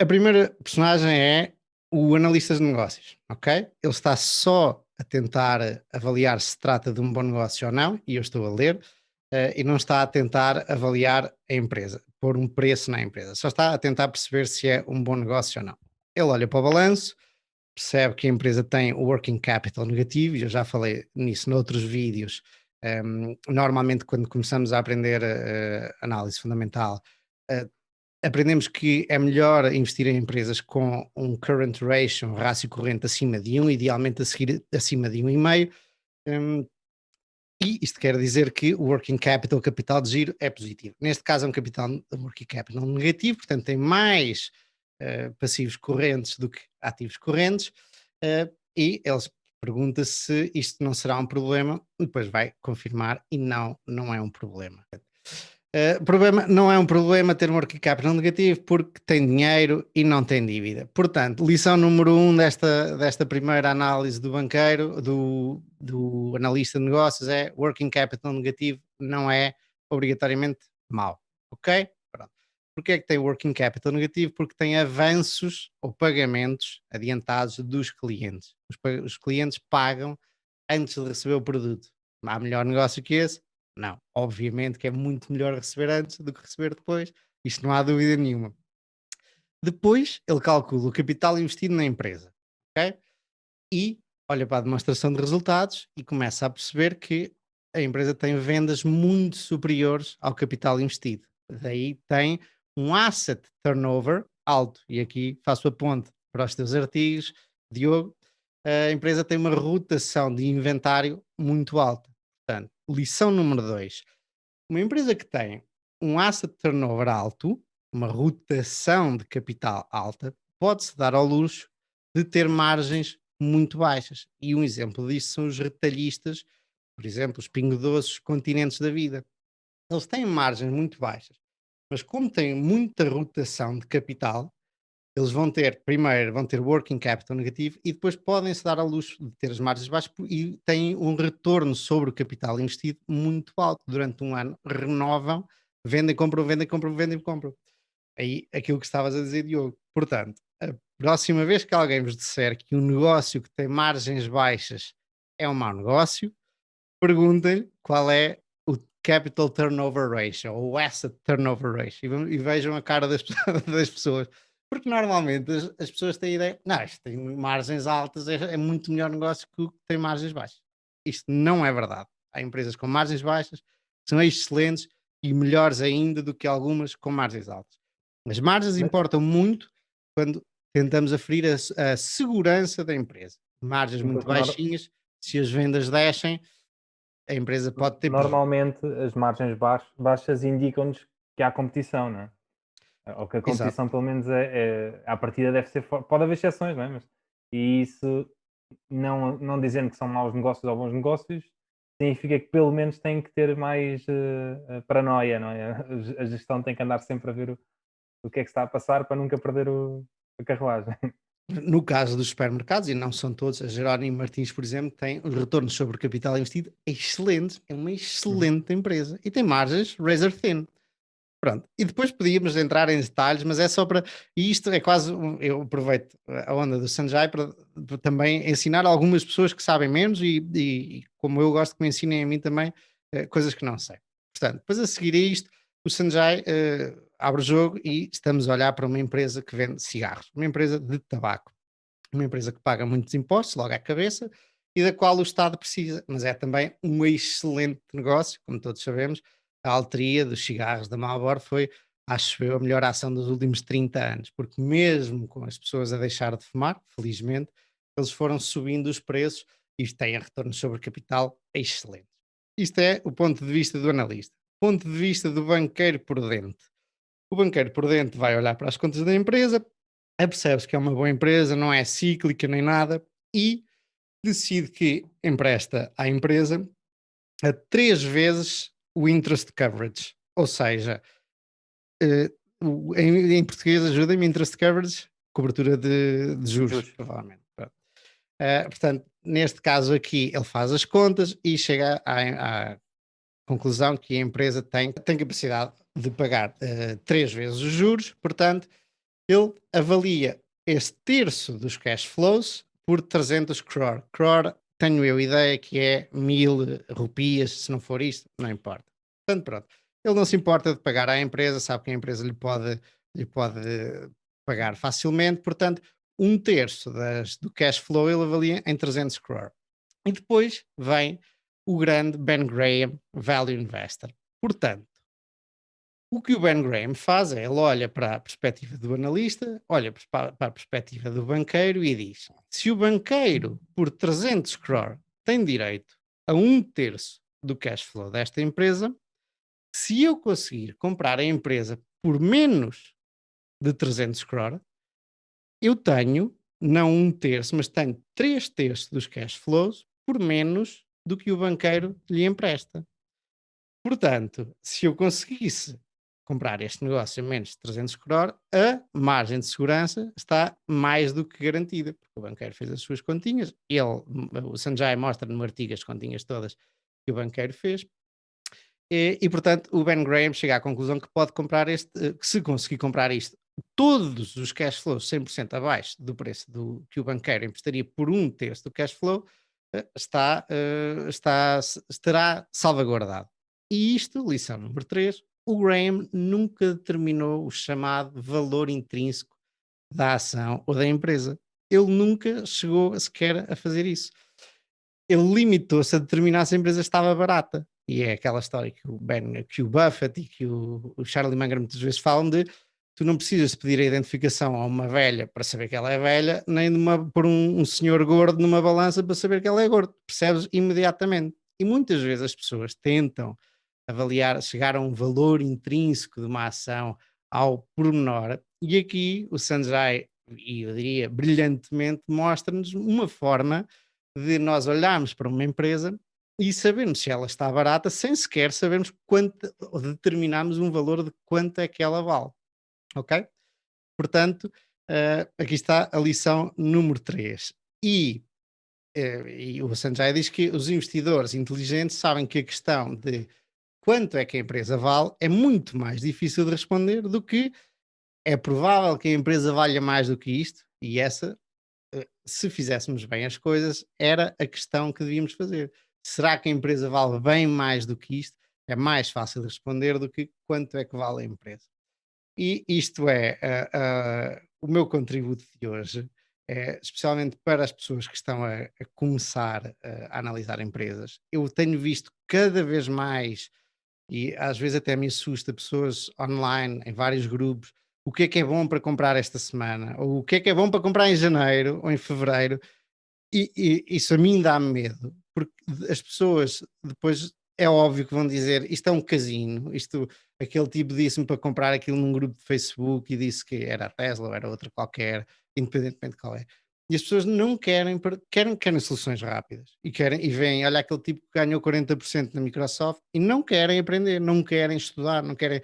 A primeira personagem é o analista de negócios, ok? Ele está só a tentar avaliar se trata de um bom negócio ou não, e eu estou a ler, e não está a tentar avaliar a empresa, pôr um preço na empresa, só está a tentar perceber se é um bom negócio ou não. Ele olha para o balanço, percebe que a empresa tem o working capital negativo, e eu já falei nisso noutros vídeos. Normalmente, quando começamos a aprender análise fundamental, aprendemos que é melhor investir em empresas com um current ratio, um rácio corrente acima de 1, idealmente a seguir acima de 1,5. E isto quer dizer que o working capital, o capital de giro, é positivo. Neste caso é um working capital negativo, portanto tem mais passivos correntes do que ativos correntes, e eles perguntam se isto não será um problema, e depois vai confirmar e não é um problema. Problema não é um problema ter um working capital negativo porque tem dinheiro e não tem dívida. Portanto, lição número 1 desta primeira análise do banqueiro, do analista de negócios, é working capital negativo não é obrigatoriamente mau, ok? Pronto. Porquê é que tem working capital negativo? Porque tem avanços ou pagamentos adiantados dos clientes. Os clientes pagam antes de receber o produto. Há melhor negócio que esse? Não, obviamente que é muito melhor receber antes do que receber depois, isto não há dúvida nenhuma. Depois ele calcula o capital investido na empresa, ok? E olha para a demonstração de resultados e começa a perceber que a empresa tem vendas muito superiores ao capital investido. Daí tem um asset turnover alto. E aqui faço a ponte para os teus artigos, Diogo. A empresa tem uma rotação de inventário muito alta. Portanto, lição número 2. Uma empresa que tem um asset turnover alto, uma rotação de capital alta, pode-se dar ao luxo de ter margens muito baixas. E um exemplo disso são os retalhistas, por exemplo, os Pingo Doces, Continentes da vida. Eles têm margens muito baixas, mas como têm muita rotação de capital, eles vão ter working capital negativo e depois podem-se dar ao luxo de ter as margens baixas e têm um retorno sobre o capital investido muito alto. Durante um ano renovam, vendem, compram, vendem, compram, vendem, compram. Aí aquilo que estavas a dizer, Diogo. Portanto, próxima vez que alguém vos disser que um negócio que tem margens baixas é um mau negócio, perguntem qual é o Capital Turnover Ratio ou o Asset Turnover Ratio e vejam a cara das, das pessoas. Porque normalmente as pessoas têm a ideia, não, isto tem margens altas, é muito melhor negócio que o que tem margens baixas. Isto não é verdade. Há empresas com margens baixas que são excelentes e melhores ainda do que algumas com margens altas. As margens importam muito quando tentamos aferir a segurança da empresa. Margens muito baixinhas, se as vendas descem, a empresa pode ter prejuízo. Normalmente as margens baixas indicam-nos que há competição, não é? Ou que a competição, pelo menos, à partida deve ser forte. Pode haver exceções, não é? E isso, não dizendo que são maus negócios ou bons negócios, significa que pelo menos tem que ter mais paranoia, não é? A gestão tem que andar sempre a ver o que é que está a passar para nunca perder a carruagem. No caso dos supermercados, e não são todos, a Jerónimo Martins, por exemplo, tem um retorno sobre o capital investido excelente, é uma excelente empresa e tem margens razor thin. Pronto, e depois podíamos entrar em detalhes, mas é só para. E isto é quase. Eu aproveito a onda do Sanjay para também ensinar algumas pessoas que sabem menos e como eu gosto que me ensinem a mim também, coisas que não sei. Portanto, depois a seguir a isto, o Sanjay abre o jogo e estamos a olhar para uma empresa que vende cigarros, uma empresa de tabaco, uma empresa que paga muitos impostos logo à cabeça e da qual o Estado precisa, mas é também um excelente negócio, como todos sabemos. A alteria dos cigarros da Marlboro foi, acho eu, a melhor ação dos últimos 30 anos, porque mesmo com as pessoas a deixar de fumar, felizmente, eles foram subindo os preços e têm retornos sobre capital excelentes. Isto é o ponto de vista do analista. Ponto de vista do banqueiro prudente. O banqueiro prudente vai olhar para as contas da empresa, apercebe-se que é uma boa empresa, não é cíclica nem nada, e decide que empresta à empresa a 3 vezes o interest coverage. Ou seja, em português, ajuda-me, interest coverage, cobertura de juros, provavelmente. Portanto, neste caso aqui, ele faz as contas e chega à conclusão que a empresa tem capacidade de pagar 3 vezes os juros, portanto, ele avalia esse terço dos cash flows por 300 crore. Crore, tenho eu ideia que é 1000 rupias, se não for isto, não importa. Portanto, pronto. Ele não se importa de pagar à empresa, sabe que a empresa lhe pode pagar facilmente, portanto, um terço do cash flow ele avalia em 300 crore. E depois vem o grande Ben Graham Value Investor. Portanto, o que o Ben Graham faz é, ele olha para a perspectiva do analista, olha para a perspectiva do banqueiro e diz, se o banqueiro, por 300 crore, tem direito a um terço do cash flow desta empresa, se eu conseguir comprar a empresa por menos de 300 crore, eu tenho, não um terço, mas tenho 3 terços dos cash flows por menos do que o banqueiro lhe empresta. Portanto, se eu conseguisse comprar este negócio a menos de 300 crore, a margem de segurança está mais do que garantida, porque o banqueiro fez as suas continhas, o Sanjay mostra no artigo as continhas todas que o banqueiro fez, e portanto o Ben Graham chega à conclusão que pode comprar que se conseguir comprar isto, todos os cash flows 100% abaixo do preço que o banqueiro emprestaria por um terço do cash flow, estará salvaguardado. E isto, lição número 3, o Graham nunca determinou o chamado valor intrínseco da ação ou da empresa. Ele nunca chegou sequer a fazer isso. Ele limitou-se a determinar se a empresa estava barata. E é aquela história que o Buffett e que o Charlie Munger muitas vezes falam de tu não precisas pedir a identificação a uma velha para saber que ela é velha, nem por um senhor gordo numa balança para saber que ela é gordo. Percebes imediatamente. E muitas vezes as pessoas tentam avaliar, chegar a um valor intrínseco de uma ação ao pormenor, e aqui o Sanjay, e eu diria brilhantemente, mostra-nos uma forma de nós olharmos para uma empresa e sabermos se ela está barata sem sequer sabermos quanto, ou determinarmos um valor de quanto é que ela vale. Ok? Portanto, aqui está a lição número 3. E o Sanjay diz que os investidores inteligentes sabem que a questão de quanto é que a empresa vale é muito mais difícil de responder do que é provável que a empresa valha mais do que isto. E essa, se fizéssemos bem as coisas, era a questão que devíamos fazer. Será que a empresa vale bem mais do que isto? É mais fácil de responder do que quanto é que vale a empresa. E isto é o meu contributo de hoje, especialmente para as pessoas que estão a começar a analisar empresas. Eu tenho visto cada vez mais, e às vezes até me assusta, pessoas online, em vários grupos, o que é bom para comprar esta semana, ou o que é bom para comprar em janeiro ou em fevereiro, e isso a mim dá-me medo, porque as pessoas depois é óbvio que vão dizer isto é um casino, isto, aquele tipo disse-me para comprar aquilo num grupo de Facebook e disse que era a Tesla ou era outra qualquer, independentemente de qual é. E as pessoas não querem, querem soluções rápidas e veem, olha aquele tipo que ganhou 40% na Microsoft e não querem aprender, não querem estudar, não querem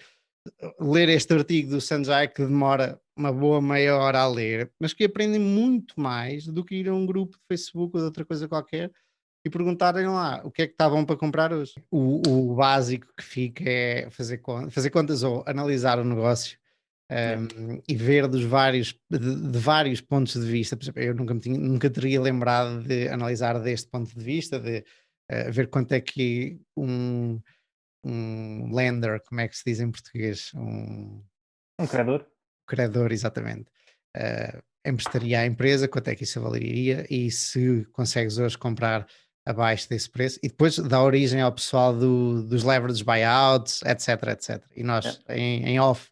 ler este artigo do Sanjay que demora uma boa meia hora a ler, mas que aprendem muito mais do que ir a um grupo de Facebook ou de outra coisa qualquer e perguntarem lá o que é que está bom para comprar hoje. O básico que fica é fazer contas ou analisar o negócio e ver de vários pontos de vista. Por exemplo, eu nunca teria lembrado de analisar deste ponto de vista, de ver quanto é que um lender, como é que se diz em português? Um credor. Credor, exatamente. Emprestaria à empresa, quanto é que isso valeria e se consegues hoje comprar abaixo desse preço e depois dá origem ao pessoal dos leverage buyouts, etc, etc. E nós em off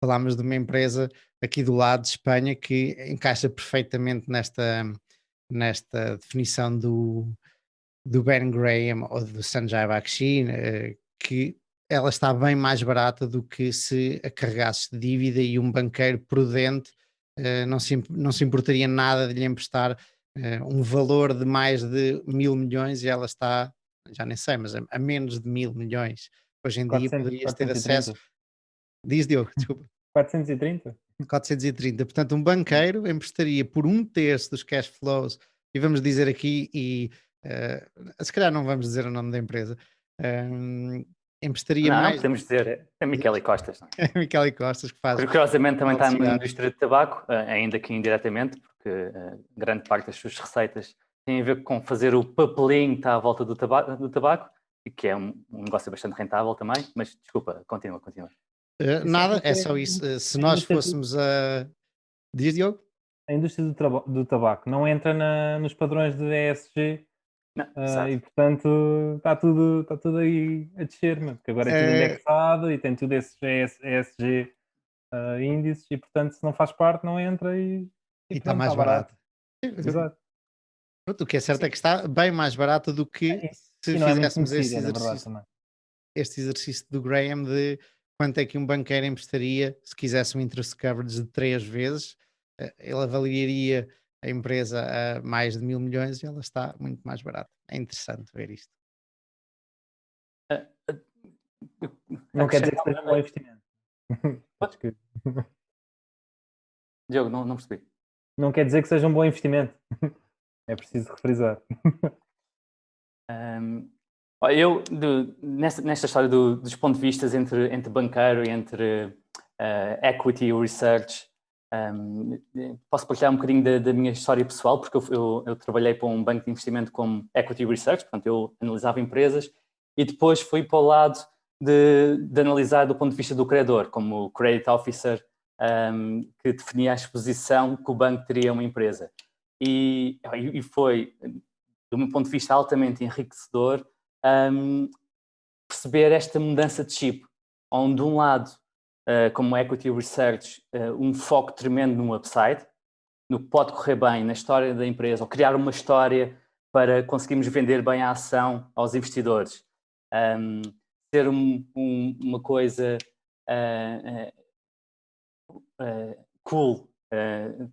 falámos de uma empresa aqui do lado de Espanha que encaixa perfeitamente nesta definição do Ben Graham ou do Sanjay Bakshi, que ela está bem mais barata do que se a carregasses de dívida e um banqueiro prudente não se importaria nada de lhe emprestar um valor de mais de 1.000 milhões e ela está, já nem sei, mas a menos de 1.000 milhões. Hoje em dia 400, poderias ter acesso. 430. Diz Diogo, desculpa. 430? 430. Portanto, um banqueiro emprestaria por um terço dos cash flows, e vamos dizer aqui, se calhar não vamos dizer o nome da empresa, emprestaria Não, mais. podemos dizer, é Michele Costas. Não é? É Michele Costas que faz. Curiosamente também está na indústria de tabaco, ainda que indiretamente, porque grande parte das suas receitas tem a ver com fazer o papelinho que está à volta do tabaco e que é um negócio bastante rentável também, mas desculpa, continua. Nada, é só isso. Se nós fôssemos a... Diz, Diogo? A indústria do tabaco não entra nos padrões de ESG e portanto está tudo aí a descer, porque agora é tudo indexado e tem tudo esses ESG índices e portanto se não faz parte não entra e está mais barato. Exato. O que é certo é que está bem mais barato do que se fizéssemos este exercício do Graham de quanto é que um banqueiro emprestaria se quisesse um interest coverage de 3 vezes, ele avaliaria a empresa a mais de 1.000 milhões e ela está muito mais barata. É interessante ver isto. Não quer dizer que seja um bom investimento. Diogo, não percebi. Não quer dizer que seja um bom investimento. É preciso refrisar. Eu, nesta história dos pontos de vista entre banqueiro e entre equity research, posso partilhar um bocadinho da minha história pessoal, porque eu trabalhei para um banco de investimento como equity research, portanto eu analisava empresas e depois fui para o lado de analisar do ponto de vista do credor, como credit officer, que definia a exposição que o banco teria a uma empresa. E foi, do meu ponto de vista, altamente enriquecedor perceber esta mudança de chip, onde de um lado, como equity research, um foco tremendo no upside, no que pode correr bem na história da empresa, ou criar uma história para conseguirmos vender bem a ação aos investidores, ser uma coisa cool,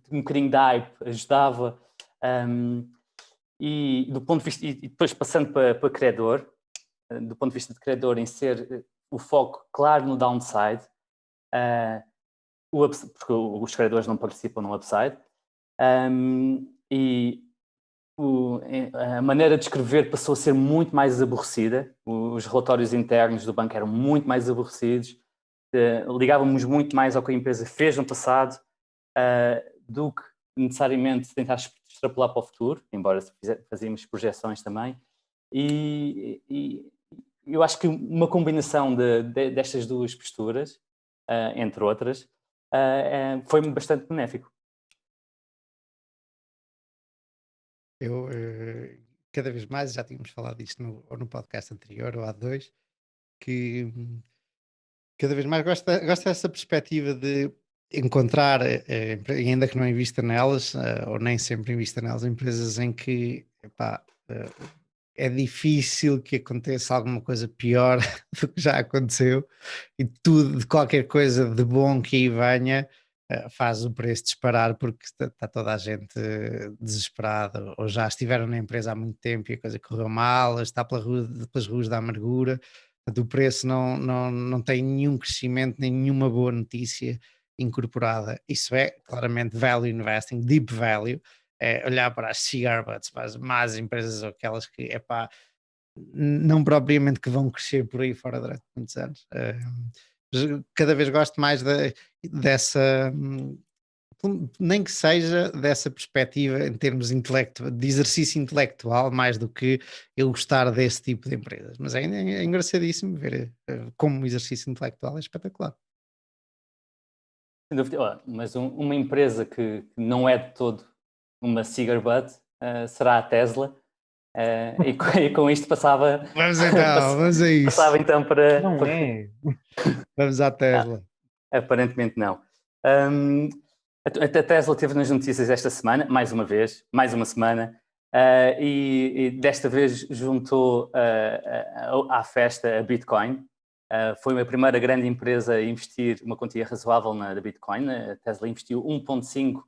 um bocadinho de hype, ajudava, e do ponto de vista, e depois passando para credor, do ponto de vista de credor, em ser o foco claro no downside, porque os credores não participam no upside, e a maneira de escrever passou a ser muito mais aborrecida, os relatórios internos do banco eram muito mais aborrecidos, ligávamos muito mais ao que a empresa fez no passado do que necessariamente tentar extrapolar para o futuro, embora fazíamos projeções também, e eu acho que uma combinação destas duas posturas, entre outras, foi bastante benéfico. Eu, cada vez mais, já tínhamos falado disto ou no podcast anterior, ou há dois, que cada vez mais gosto dessa perspectiva de encontrar, e ainda que não invista nelas, ou nem sempre invista nelas, empresas em que epá, é difícil que aconteça alguma coisa pior do que já aconteceu, e tudo, de qualquer coisa de bom que aí venha, faz o preço disparar porque está toda a gente desesperada, ou já estiveram na empresa há muito tempo e a coisa correu mal, está pelas ruas da amargura. Portanto, o preço não tem nenhum crescimento, nem nenhuma boa notícia incorporada. Isso é claramente value investing, deep value, é olhar para as cigar butts, para as más empresas ou aquelas que, epá, não propriamente que vão crescer por aí fora durante muitos anos. Cada vez gosto mais dessa, nem que seja dessa perspectiva em termos de exercício intelectual, mais do que eu gostar desse tipo de empresas. Mas é engraçadíssimo ver como exercício intelectual é espetacular. Sem dúvida. Mas uma empresa que não é de todo uma cigar butt será a Tesla. E com isto passava. Vamos então, vamos a isso. Passava então para. Não é. Vamos à Tesla. Aparentemente não. A Tesla esteve nas notícias esta semana, mais uma vez, mais uma semana, e desta vez juntou à festa a Bitcoin. Foi a primeira grande empresa a investir uma quantia razoável na Bitcoin. A Tesla investiu 1,5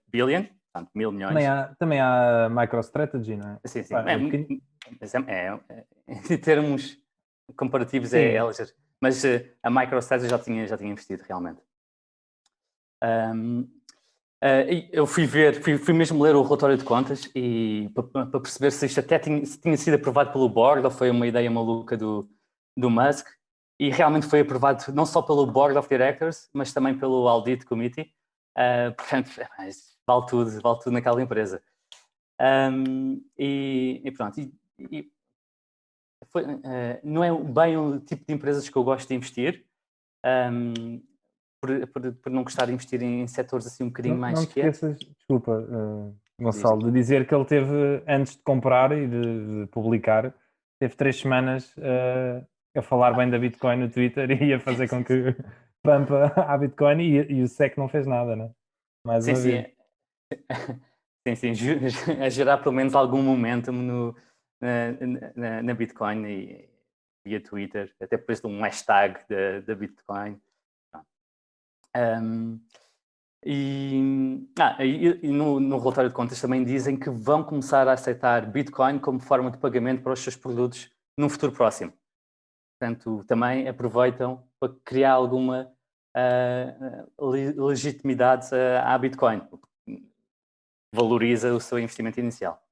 billion, portanto, 1.000 milhões. Também há MicroStrategy, não é? Sim. Em termos comparativos é ligeiro. Mas a MicroStrategy já tinha investido realmente. Eu fui mesmo ler o relatório de contas e para perceber se isto até tinha sido aprovado pelo board ou foi uma ideia maluca do Musk, e realmente foi aprovado não só pelo Board of Directors, mas também pelo Audit Committee. Portanto, vale tudo naquela empresa. E pronto. Não é bem o tipo de empresas que eu gosto de investir, por não gostar de investir em setores assim um bocadinho mais quietos. Não te esqueças, desculpa, Gonçalo, de dizer que ele teve, antes de comprar e de publicar, teve 3 semanas a falar bem da Bitcoin no Twitter e a fazer com que pampa a Bitcoin, e o SEC não fez nada, né? Mais uma vez. Sim, a gerar pelo menos algum momentum na Bitcoin e via Twitter, até depois de um hashtag da Bitcoin. E no relatório de contas também dizem que vão começar a aceitar Bitcoin como forma de pagamento para os seus produtos num futuro próximo. Portanto, também aproveitam para criar alguma legitimidade à Bitcoin. Valoriza o seu investimento inicial.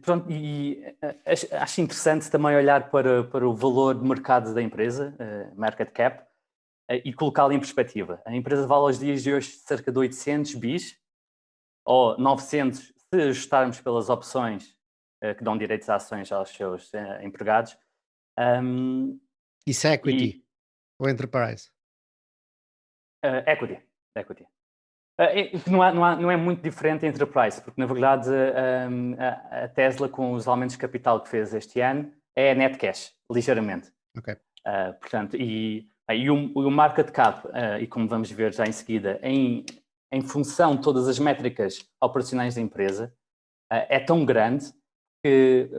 Pronto, e acho interessante também olhar para o valor de mercado da empresa, market cap, e colocá-lo em perspectiva. A empresa vale aos dias de hoje cerca de 800 bis, ou 900 se ajustarmos pelas opções que dão direitos a ações aos seus empregados. Isso é equity ou enterprise? Equity. Não é muito diferente entre Enterprise, porque na verdade a Tesla, com os aumentos de capital que fez este ano, é net cash, ligeiramente. Ok. Portanto, e o market cap, e como vamos ver já em seguida, em função de todas as métricas operacionais da empresa, é tão grande que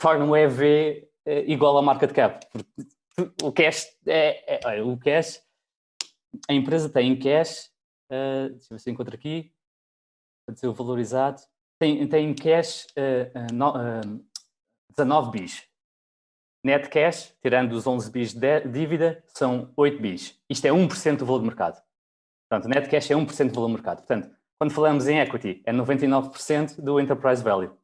torna o EV igual ao market cap. O cash a empresa tem em cash, deixa eu ver se eu encontro aqui, para dizer o valorizado, tem em cash 19 bis. Net cash, tirando os 11 bis de dívida, são 8 bis. Isto é 1% do valor de mercado. Portanto, net cash é 1% do valor de mercado. Portanto, quando falamos em equity, é 99% do enterprise value.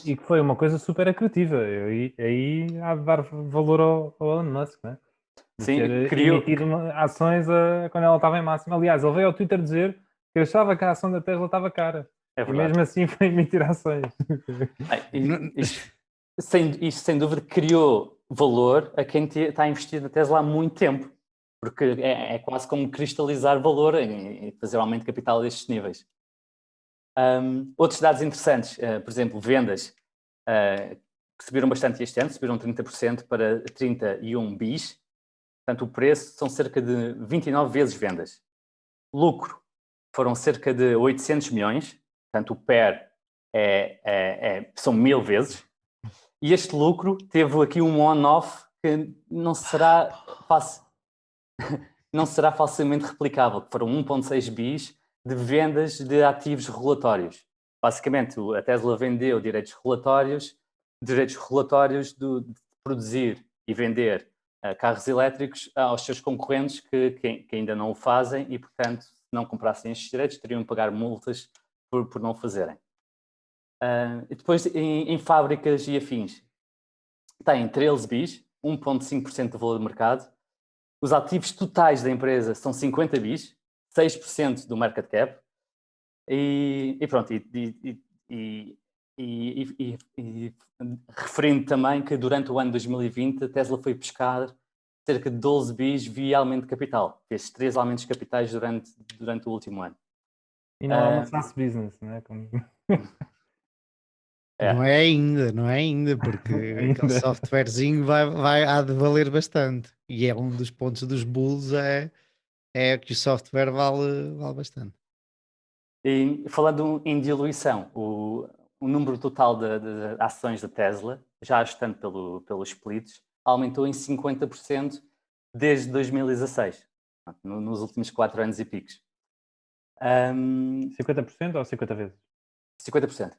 E que foi uma coisa super atrativa. Aí há de dar valor ao Elon Musk, não é? de Sim, ter emitido ações quando ela estava em máxima. Aliás, ele veio ao Twitter dizer que achava que a ação da Tesla estava cara. É E verdade. mesmo assim foi emitir ações. Isto, sem dúvida, criou valor a quem está a investir na Tesla há muito tempo, porque é quase como cristalizar valor e fazer um aumento de capital a estes níveis. Outros dados interessantes, por exemplo, vendas, que subiram bastante este ano, subiram 30% para 31 bis. Portanto, o preço são cerca de 29 vezes vendas. Lucro foram cerca de 800 milhões, portanto, o PER são 1000 vezes. E este lucro teve aqui um on-off que não será facilmente replicável, que foram 1,6 bis de vendas de ativos regulatórios. Basicamente, a Tesla vendeu direitos regulatórios de produzir e vender carros elétricos aos seus concorrentes que ainda não o fazem e, portanto, se não comprassem estes direitos, teriam de pagar multas por não o fazerem. E depois, em fábricas e afins, tem 13 bis, 1,5% do valor do mercado. Os ativos totais da empresa são 50 bis, 6% do market cap. E pronto, referindo também que durante o ano 2020 a Tesla foi pescar cerca de 12 bis via aumento de capital. Fez 3 aumentos de capitais durante o último ano. E não é uma SaaS business, não é? Não é ainda, porque aquele softwarezinho há de valer bastante. E é um dos pontos dos bulls, é que o software vale bastante. E falando em diluição, o número total de ações da Tesla, já ajustando pelos splits, aumentou em 50% desde 2016, nos últimos 4 anos e picos. 50% ou 50 vezes? 50%.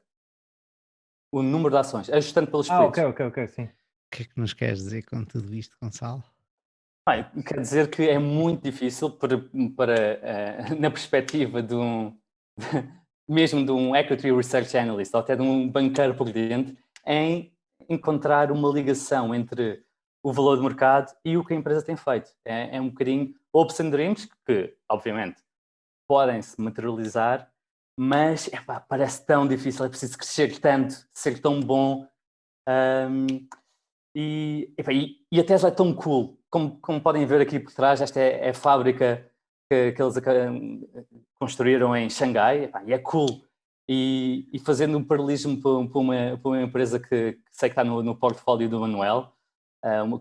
O número de ações, ajustando pelos splits. Ok, sim. O que é que nos queres dizer com tudo isto, Gonçalo? Quer dizer que é muito difícil na perspectiva mesmo de um Equity Research Analyst ou até de um banqueiro por dentro, em encontrar uma ligação entre o valor do mercado e o que a empresa tem feito. É um bocadinho hopes and dreams, que obviamente podem se materializar, mas parece tão difícil, é preciso crescer tanto, ser tão bom. E a Tesla é tão cool, como podem ver aqui por trás, esta é a fábrica que eles construíram em Xangai, e é cool. E fazendo um paralelismo para uma empresa que sei que está no portfólio do Manuel,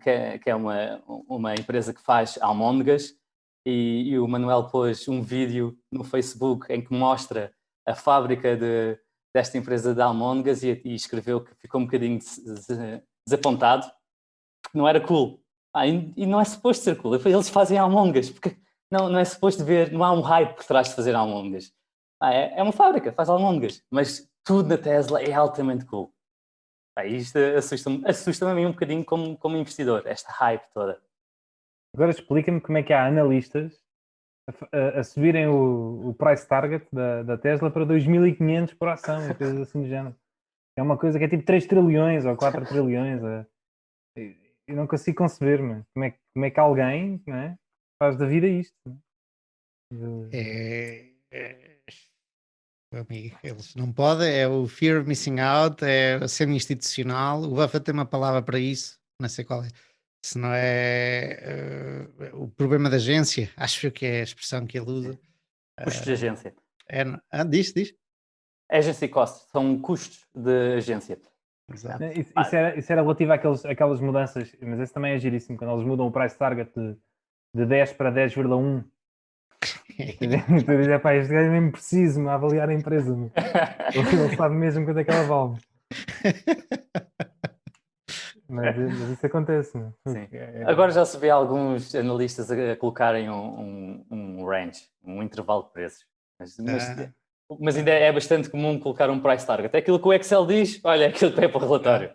que é uma empresa que faz almôndegas, e o Manuel pôs um vídeo no Facebook em que mostra a fábrica desta empresa de almôndegas e escreveu que ficou um bocadinho desapontado, porque não era cool. E não é suposto ser cool. Eles fazem almôndegas, porque não é suposto ver, não há um hype por trás de fazer almôndegas. É uma fábrica, faz almôndegas, mas tudo na Tesla é altamente cool. Isto assusta-me a mim um bocadinho como investidor, esta hype toda. Agora explica-me como é que há analistas a subirem o price target da Tesla para 2.500 por ação e coisas assim do género. É uma coisa que é tipo 3 trilhões ou 4 trilhões. Eu não consigo conceber, mano. Como é que alguém, não é, faz da vida isto? Amigo, eles não podem, é o fear of missing out, é a cena institucional. O Buffett tem uma palavra para isso, não sei qual é. Se não é o problema da agência, acho que é a expressão que ele usa. Custos de agência. Diz. Agency costs, são custos de agência. Exato. Isso era relativo àquelas mudanças, mas esse também é giríssimo, quando eles mudam o price target de 10 para 10,1. Tu dizes, pá, este gajo é mesmo preciso a avaliar a empresa. Ele sabe mesmo quanto é que ela vale. Mas isso acontece. Não? Sim. Agora já se vê alguns analistas a colocarem um range, um intervalo de preços. Mas ainda é bastante comum colocar um price target. É aquilo que o Excel diz, olha, é aquilo que tem para o relatório.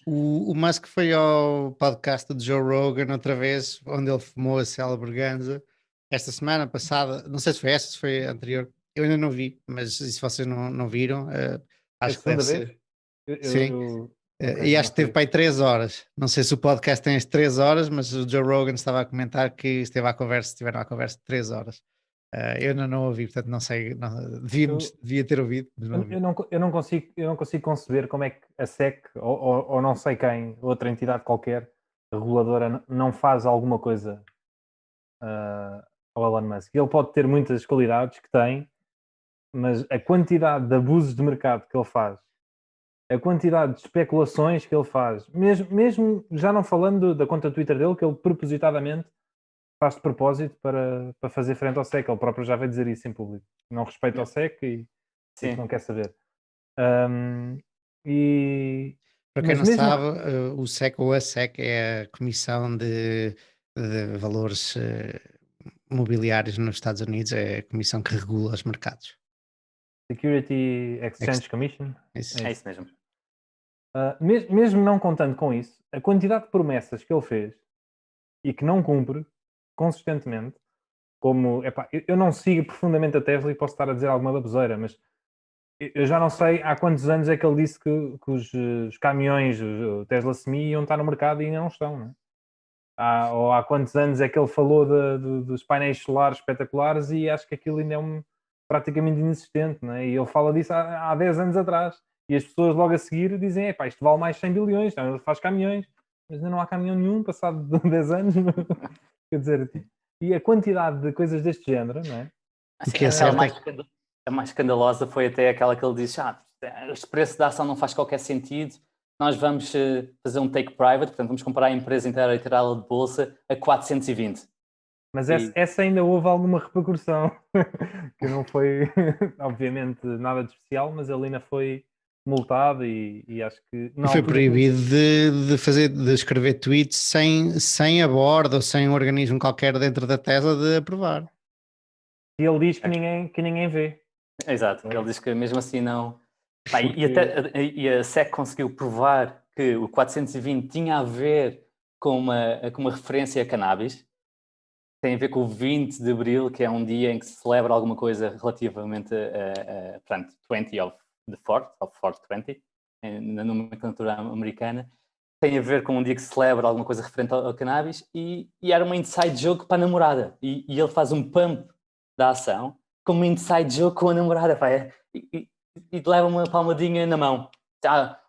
O Musk foi ao podcast do Joe Rogan outra vez, onde ele fumou a célebre ganza. Esta semana passada, não sei se foi essa, se foi a anterior, eu ainda não vi, mas se vocês não viram, acho que deve ser. Sim. E acho que teve para aí 3 horas. Não sei se o podcast tem as 3 horas, mas o Joe Rogan estava a comentar que estiveram à conversa de 3 horas. Eu ainda não ouvi, portanto não sei, devia ter ouvido, mas não ouvi. Eu não consigo conceber como é que a SEC, ou não sei quem, outra entidade qualquer, reguladora, não faz alguma coisa ao Elon Musk. Ele pode ter muitas qualidades que tem, mas a quantidade de abusos de mercado que ele faz, a quantidade de especulações que ele faz, mesmo já não falando da conta Twitter dele, que ele propositadamente faz de propósito para fazer frente ao SEC. Ele próprio já veio dizer isso em público. Não respeita ao SEC e não quer saber. Para quem não sabe, o SEC ou a SEC é a Comissão de Valores Mobiliários nos Estados Unidos, é a comissão que regula os mercados. Security Exchange Commission. É isso mesmo. Mesmo não contando com isso, a quantidade de promessas que ele fez e que não cumpre consistentemente, como, eu não sigo profundamente a Tesla e posso estar a dizer alguma baboseira, mas eu já não sei há quantos anos é que ele disse que os caminhões, o Tesla Semi, iam estar no mercado e ainda não estão, não é? Ou há quantos anos é que ele falou dos painéis solares espetaculares e acho que aquilo ainda é praticamente inexistente, não é? E ele fala disso há 10 anos atrás. E as pessoas logo a seguir dizem, isto vale mais 100 bilhões, então ele faz caminhões, mas ainda não há caminhão nenhum passado 10 anos. Quer dizer, e a quantidade de coisas deste género, não é? Assim, que é certo a mais escandalosa foi até aquela que ele disse, este preço da ação não faz qualquer sentido, nós vamos fazer um take private, portanto vamos comprar a empresa inteira e tirá-la de bolsa a 420. Mas essa ainda houve alguma repercussão, que não foi, obviamente, nada de especial, mas ele ainda foi multado e acho que... Não, foi proibido de escrever tweets sem a bordo ou sem um organismo qualquer dentro da Tesla de aprovar. E ele diz que ninguém vê. Exato, ele diz que mesmo assim não... E a SEC conseguiu provar que o 420 tinha a ver com uma referência a cannabis. Tem a ver com o 20 de Abril, que é um dia em que se celebra alguma coisa relativamente a 20 of the 420, na nomenclatura americana. Tem a ver com um dia que se celebra alguma coisa referente ao cannabis e era uma inside joke para a namorada. E ele faz um pump da ação como uma inside joke com a namorada. E leva uma palmadinha na mão.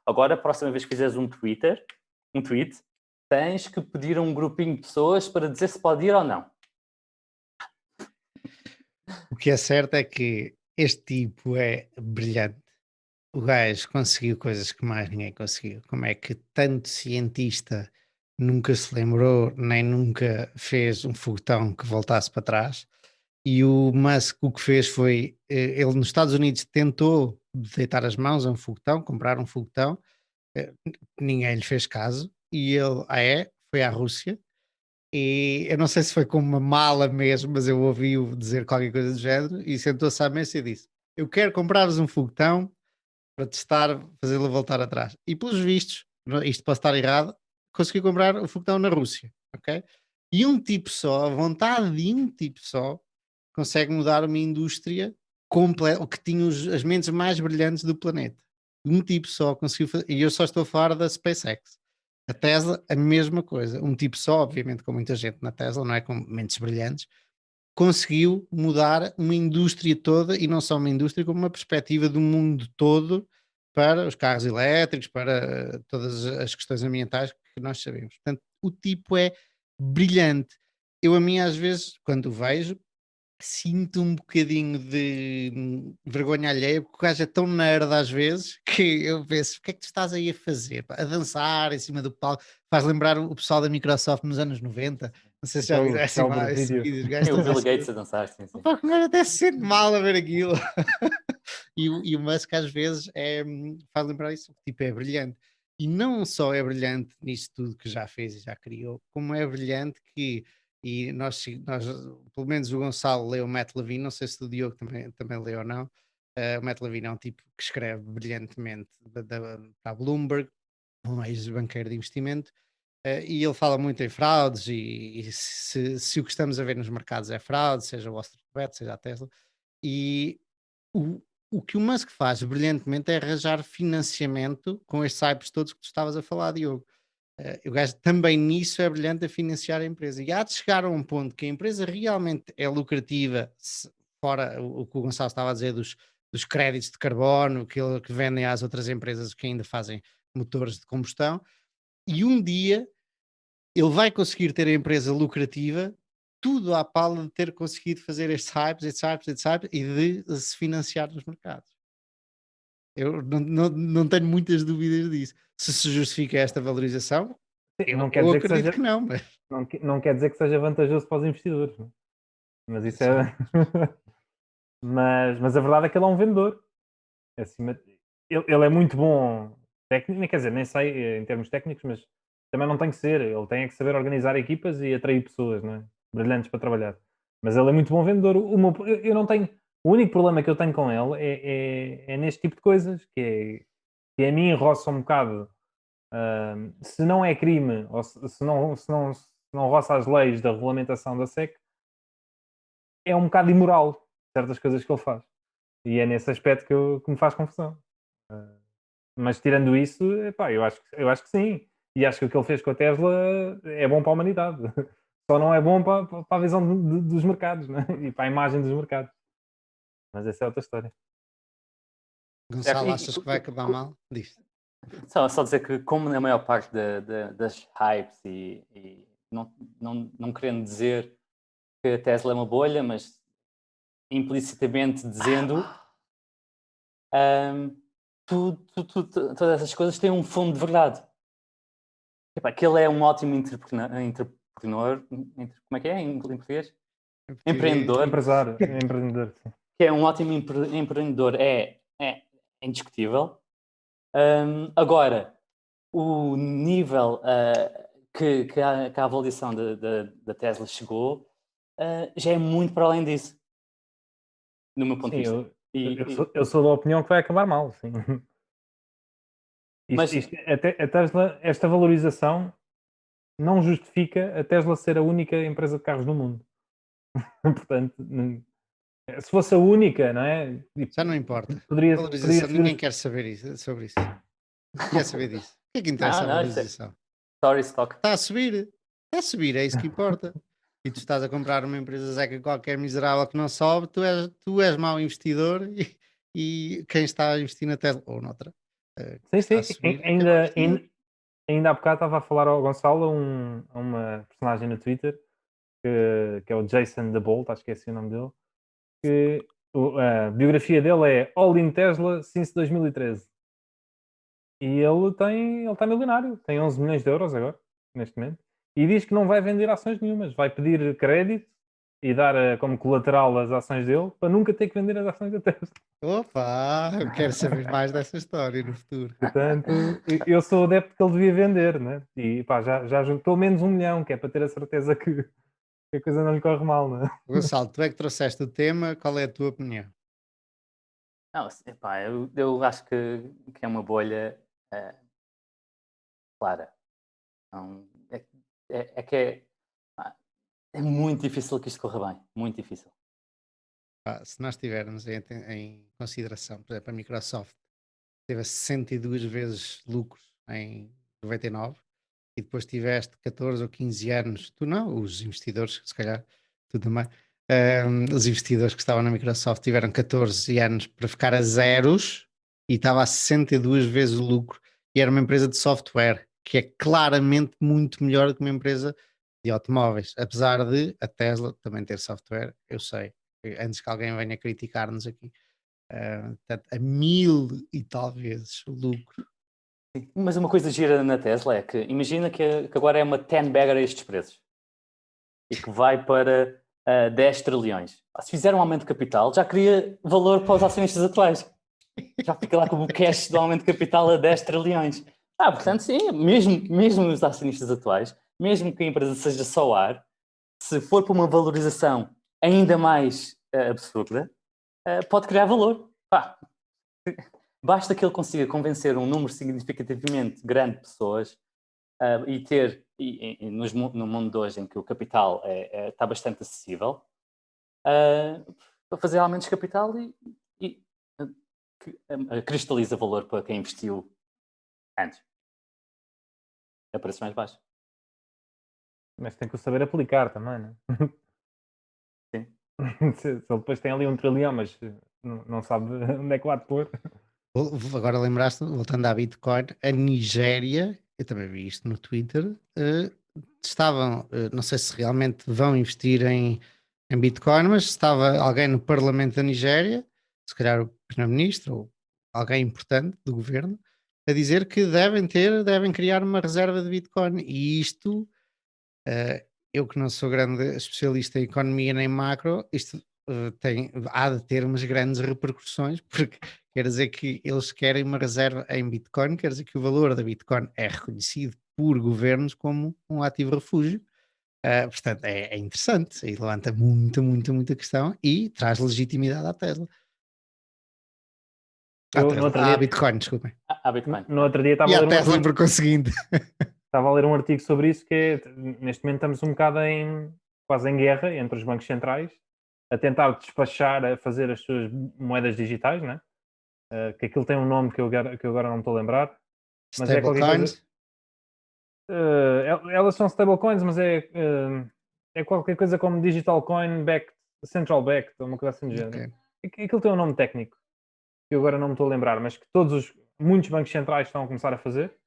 Agora, a próxima vez que fizeres um tweet, tens que pedir a um grupinho de pessoas para dizer se pode ir ou não. O que é certo é que este tipo é brilhante. O gajo conseguiu coisas que mais ninguém conseguiu. Como é que tanto cientista nunca se lembrou, nem nunca fez um foguetão que voltasse para trás? E o Musk o que fez foi, ele nos Estados Unidos tentou deitar as mãos a um foguetão, comprar um foguetão, ninguém lhe fez caso, e ele, foi à Rússia, e eu não sei se foi com uma mala mesmo, mas eu ouvi-o dizer qualquer coisa do género, e sentou-se à mesa e disse, eu quero comprar-vos um foguetão para testar, fazê-lo voltar atrás. E pelos vistos, isto pode estar errado, conseguiu comprar o foguetão na Rússia, ok? E um tipo só, a vontade de um tipo só, consegue mudar uma indústria completa, que tinha as mentes mais brilhantes do planeta. Um tipo só conseguiu fazer, e eu só estou a falar da SpaceX. A Tesla, a mesma coisa. Um tipo só, obviamente com muita gente na Tesla, não é, com mentes brilhantes, conseguiu mudar uma indústria toda, e não só uma indústria, como uma perspectiva do mundo todo para os carros elétricos, para todas as questões ambientais que nós sabemos. Portanto, o tipo é brilhante. Eu, a mim, às vezes, quando o vejo, sinto um bocadinho de vergonha alheia, porque o gajo é tão nerd às vezes que eu penso, o que é que tu estás aí a fazer? A dançar em cima do palco, faz lembrar o pessoal da Microsoft nos anos 90, não sei se já viram assim, vídeo. O Bill Gates a dançar, sim. Pá, o gajo até se sente mal a ver aquilo. E o Musk às vezes faz lembrar isso, tipo, é brilhante. E não só é brilhante nisso tudo que já fez e já criou, como é brilhante que, e nós pelo menos o Gonçalo leu o Matt Levine, não sei se o Diogo também leu ou não. O Matt Levine é um tipo que escreve brilhantemente para a Bloomberg, um ex-banqueiro de investimento, e ele fala muito em fraudes e se o que estamos a ver nos mercados é fraude, seja o Wall Street Bet, seja a Tesla, e o o que o Musk faz brilhantemente é arranjar financiamento com estes hypes todos que tu estavas a falar, Diogo. O gajo também nisso é brilhante a financiar a empresa. E há de chegar a um ponto que a empresa realmente é lucrativa, fora o que o Gonçalo estava a dizer dos créditos de carbono que vendem às outras empresas que ainda fazem motores de combustão, e um dia ele vai conseguir ter a empresa lucrativa, tudo à pala de ter conseguido fazer estes hypes e de se financiar nos mercados. Eu não tenho muitas dúvidas disso. Se justifica esta valorização, Não quer eu dizer que acredito seja, que não, mas não quer dizer que seja vantajoso para os investidores, não é? Mas isso é. sim. mas a verdade é que ele é um vendedor. Ele é muito bom técnico, quer dizer, nem sei em termos técnicos, mas também não tem que ser. Ele tem que saber organizar equipas e atrair pessoas, não é? Brilhantes para trabalhar. Mas ele é muito bom vendedor. Eu não tenho. O único problema que eu tenho com ele é neste tipo de coisas, que a mim roça um bocado. Se não é crime, ou se não roça as leis da regulamentação da SEC, é um bocado imoral certas coisas que ele faz. E é nesse aspecto que me faz confusão. Ah, mas tirando isso, epá, eu acho que sim. E acho que o que ele fez com a Tesla é bom para a humanidade. Só não é bom para a visão dos mercados, né? E para a imagem dos mercados. Mas essa é outra história. Gonçalo, achas que vai acabar mal? Diz. Só dizer que, como na maior parte das hypes e não querendo dizer que a Tesla é uma bolha, mas implicitamente dizendo, todas essas coisas têm um fundo de verdade. Epá, que ele é um ótimo entrepreneur, como é que é em português? Empreendedor. Empreendedor, sim. Que é um ótimo empreendedor é indiscutível. Agora, o nível que a avaliação da Tesla chegou já é muito para além disso, no meu ponto de Sim, vista. eu sou da opinião que vai acabar mal, sim. Mas A Tesla, esta valorização não justifica a Tesla ser a única empresa de carros no mundo. Portanto, se fosse a única, não é? Já não importa. Poderia Valorização, ser. ninguém quer saber sobre isso. Ninguém quer saber disso. O que é que interessa a não, isso é valorização? story stock. Está a subir. Está a subir, é isso que importa. E tu estás a comprar uma empresa zeca qualquer miserável que não sobe, tu és mau investidor e quem está a investir na Tesla ou noutra que Sim, está a sim. subir é que é mau investidor. Ainda há bocado estava a falar ao Gonçalo, a uma personagem no Twitter, que é o Jason DeBolt, acho que é esse o nome dele, que a biografia dele é All in Tesla since 2013. E ele está milionário, tem 11 milhões de euros agora, neste momento, e diz que não vai vender ações nenhumas, vai pedir crédito e dar como colateral as ações dele para nunca ter que vender as ações da Tesla. Opa, eu quero saber mais dessa história no futuro. Portanto, eu sou adepto que ele devia vender, né? E pá, já junto pelo menos 1 milhão, que é para ter a certeza que a coisa não lhe corre mal, né? Gonçalo, tu é que trouxeste o tema, qual é a tua opinião? Não, epá, eu acho que é uma bolha clara. Então, pá, é muito difícil que isto corra bem. Muito difícil. Se nós tivermos em consideração, por exemplo, a Microsoft teve 62 vezes lucros em 99 e depois tiveste 14 ou 15 anos, tu não, os investidores, se calhar, tu também, os investidores que estavam na Microsoft tiveram 14 anos para ficar a zeros e estava a 62 vezes o lucro e era uma empresa de software que é claramente muito melhor do que uma empresa de automóveis, apesar de a Tesla também ter software, eu sei, antes que alguém venha criticar-nos aqui, portanto, a 1000 e tal vezes o lucro. Mas uma coisa gira na Tesla é que imagina que agora é uma 10 bagger a estes preços e que vai para 10 trilhões. Se fizer um aumento de capital, já cria valor para os acionistas atuais. Já fica lá com o cash do aumento de capital a 10 trilhões. Portanto, sim, mesmo os acionistas atuais, mesmo que a empresa seja só ar, se for para uma valorização ainda mais absurda, pode criar valor. Basta que ele consiga convencer um número significativamente grande de pessoas no mundo de hoje em que o capital está bastante acessível, para fazer aumentos de capital e cristaliza valor para quem investiu antes. É preço mais baixo. Mas tem que o saber aplicar também, não é? Sim. Se ele depois tem ali 1 trilhão, mas não sabe onde é que o há de pôr. Agora lembraste, voltando à Bitcoin, a Nigéria, eu também vi isto no Twitter, estavam, não sei se realmente vão investir em Bitcoin, mas estava alguém no Parlamento da Nigéria, se calhar o Primeiro-Ministro ou alguém importante do governo, a dizer que devem criar uma reserva de Bitcoin. E isto, eu que não sou grande especialista em economia nem macro, isto há de ter umas grandes repercussões, porque quer dizer que eles querem uma reserva em Bitcoin, quer dizer que o valor da Bitcoin é reconhecido por governos como um ativo refúgio. Portanto, é interessante e levanta muita questão e traz legitimidade à Tesla. À Bitcoin, desculpem. À Bitcoin. No outro dia estava E a à ler um Tesla artigo, por conseguinte. estava a ler um artigo sobre isso, que é, neste momento estamos um bocado quase em guerra entre os bancos centrais, a tentar despachar, a fazer as suas moedas digitais, né? Que aquilo tem um nome que eu agora não me estou a lembrar. Mas é qualquer coisa. Elas são stablecoins, mas é qualquer coisa como digital coin backed, central backed, uma coisa assim do género. Okay. Aquilo tem um nome técnico que eu agora não me estou a lembrar, mas que muitos bancos centrais estão a começar a fazer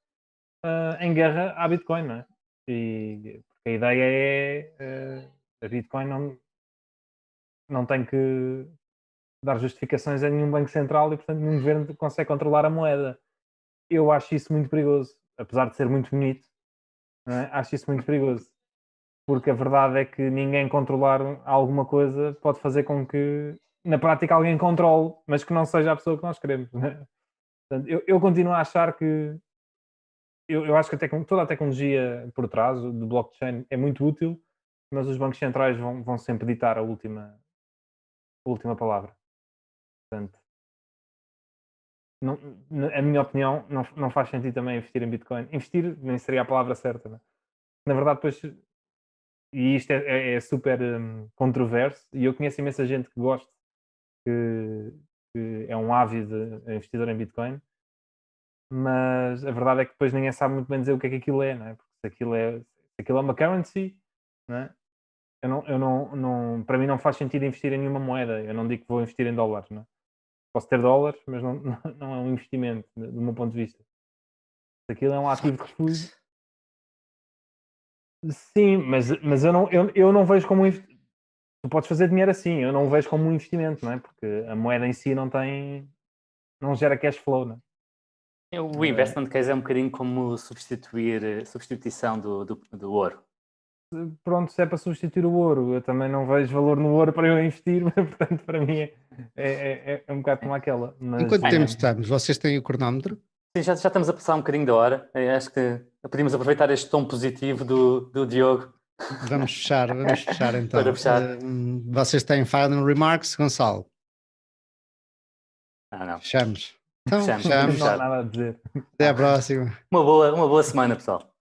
em guerra à Bitcoin, não é? Porque a ideia é a Bitcoin não tem que dar justificações a nenhum banco central e, portanto, nenhum governo consegue controlar a moeda. Eu acho isso muito perigoso, apesar de ser muito bonito. Não é? Acho isso muito perigoso, porque a verdade é que ninguém controlar alguma coisa pode fazer com que na prática alguém controle, mas que não seja a pessoa que nós queremos. Não é? Portanto, eu continuo a achar que eu acho que toda a tecnologia por trás do blockchain é muito útil, mas os bancos centrais vão sempre ditar a última palavra. Portanto, a minha opinião, não faz sentido também investir em Bitcoin. Investir nem seria a palavra certa, não é? Na verdade, depois, e isto é super controverso, e eu conheço imensa gente que gosta, que é um ávido investidor em Bitcoin, mas a verdade é que depois ninguém sabe muito bem dizer o que aquilo é, não é? Porque se aquilo é uma currency, não é? Para mim não faz sentido investir em nenhuma moeda. Eu não digo que vou investir em dólares, não é? Posso ter dólares, mas não é um investimento, do meu ponto de vista. Se aquilo é um ativo de refúgio. Sim, mas eu não vejo como tu podes fazer dinheiro assim, eu não o vejo como um investimento, não é? Porque a moeda em si não gera cash flow, não é? O investment case é um bocadinho como substituição do ouro. Pronto, se é para substituir o ouro, eu também não vejo valor no ouro para eu investir, portanto, para mim é um bocado como aquela. Mas, em quanto tempo estamos? Vocês têm o cronómetro? Sim, já estamos a passar um bocadinho da hora. Acho que podíamos aproveitar este tom positivo do Diogo. Vamos fechar então. Para fechar. Vocês têm final remarks, Gonçalo? Não. Fechamos. Então, fechamos. Não há nada a dizer. Até à próxima. Uma boa semana, pessoal.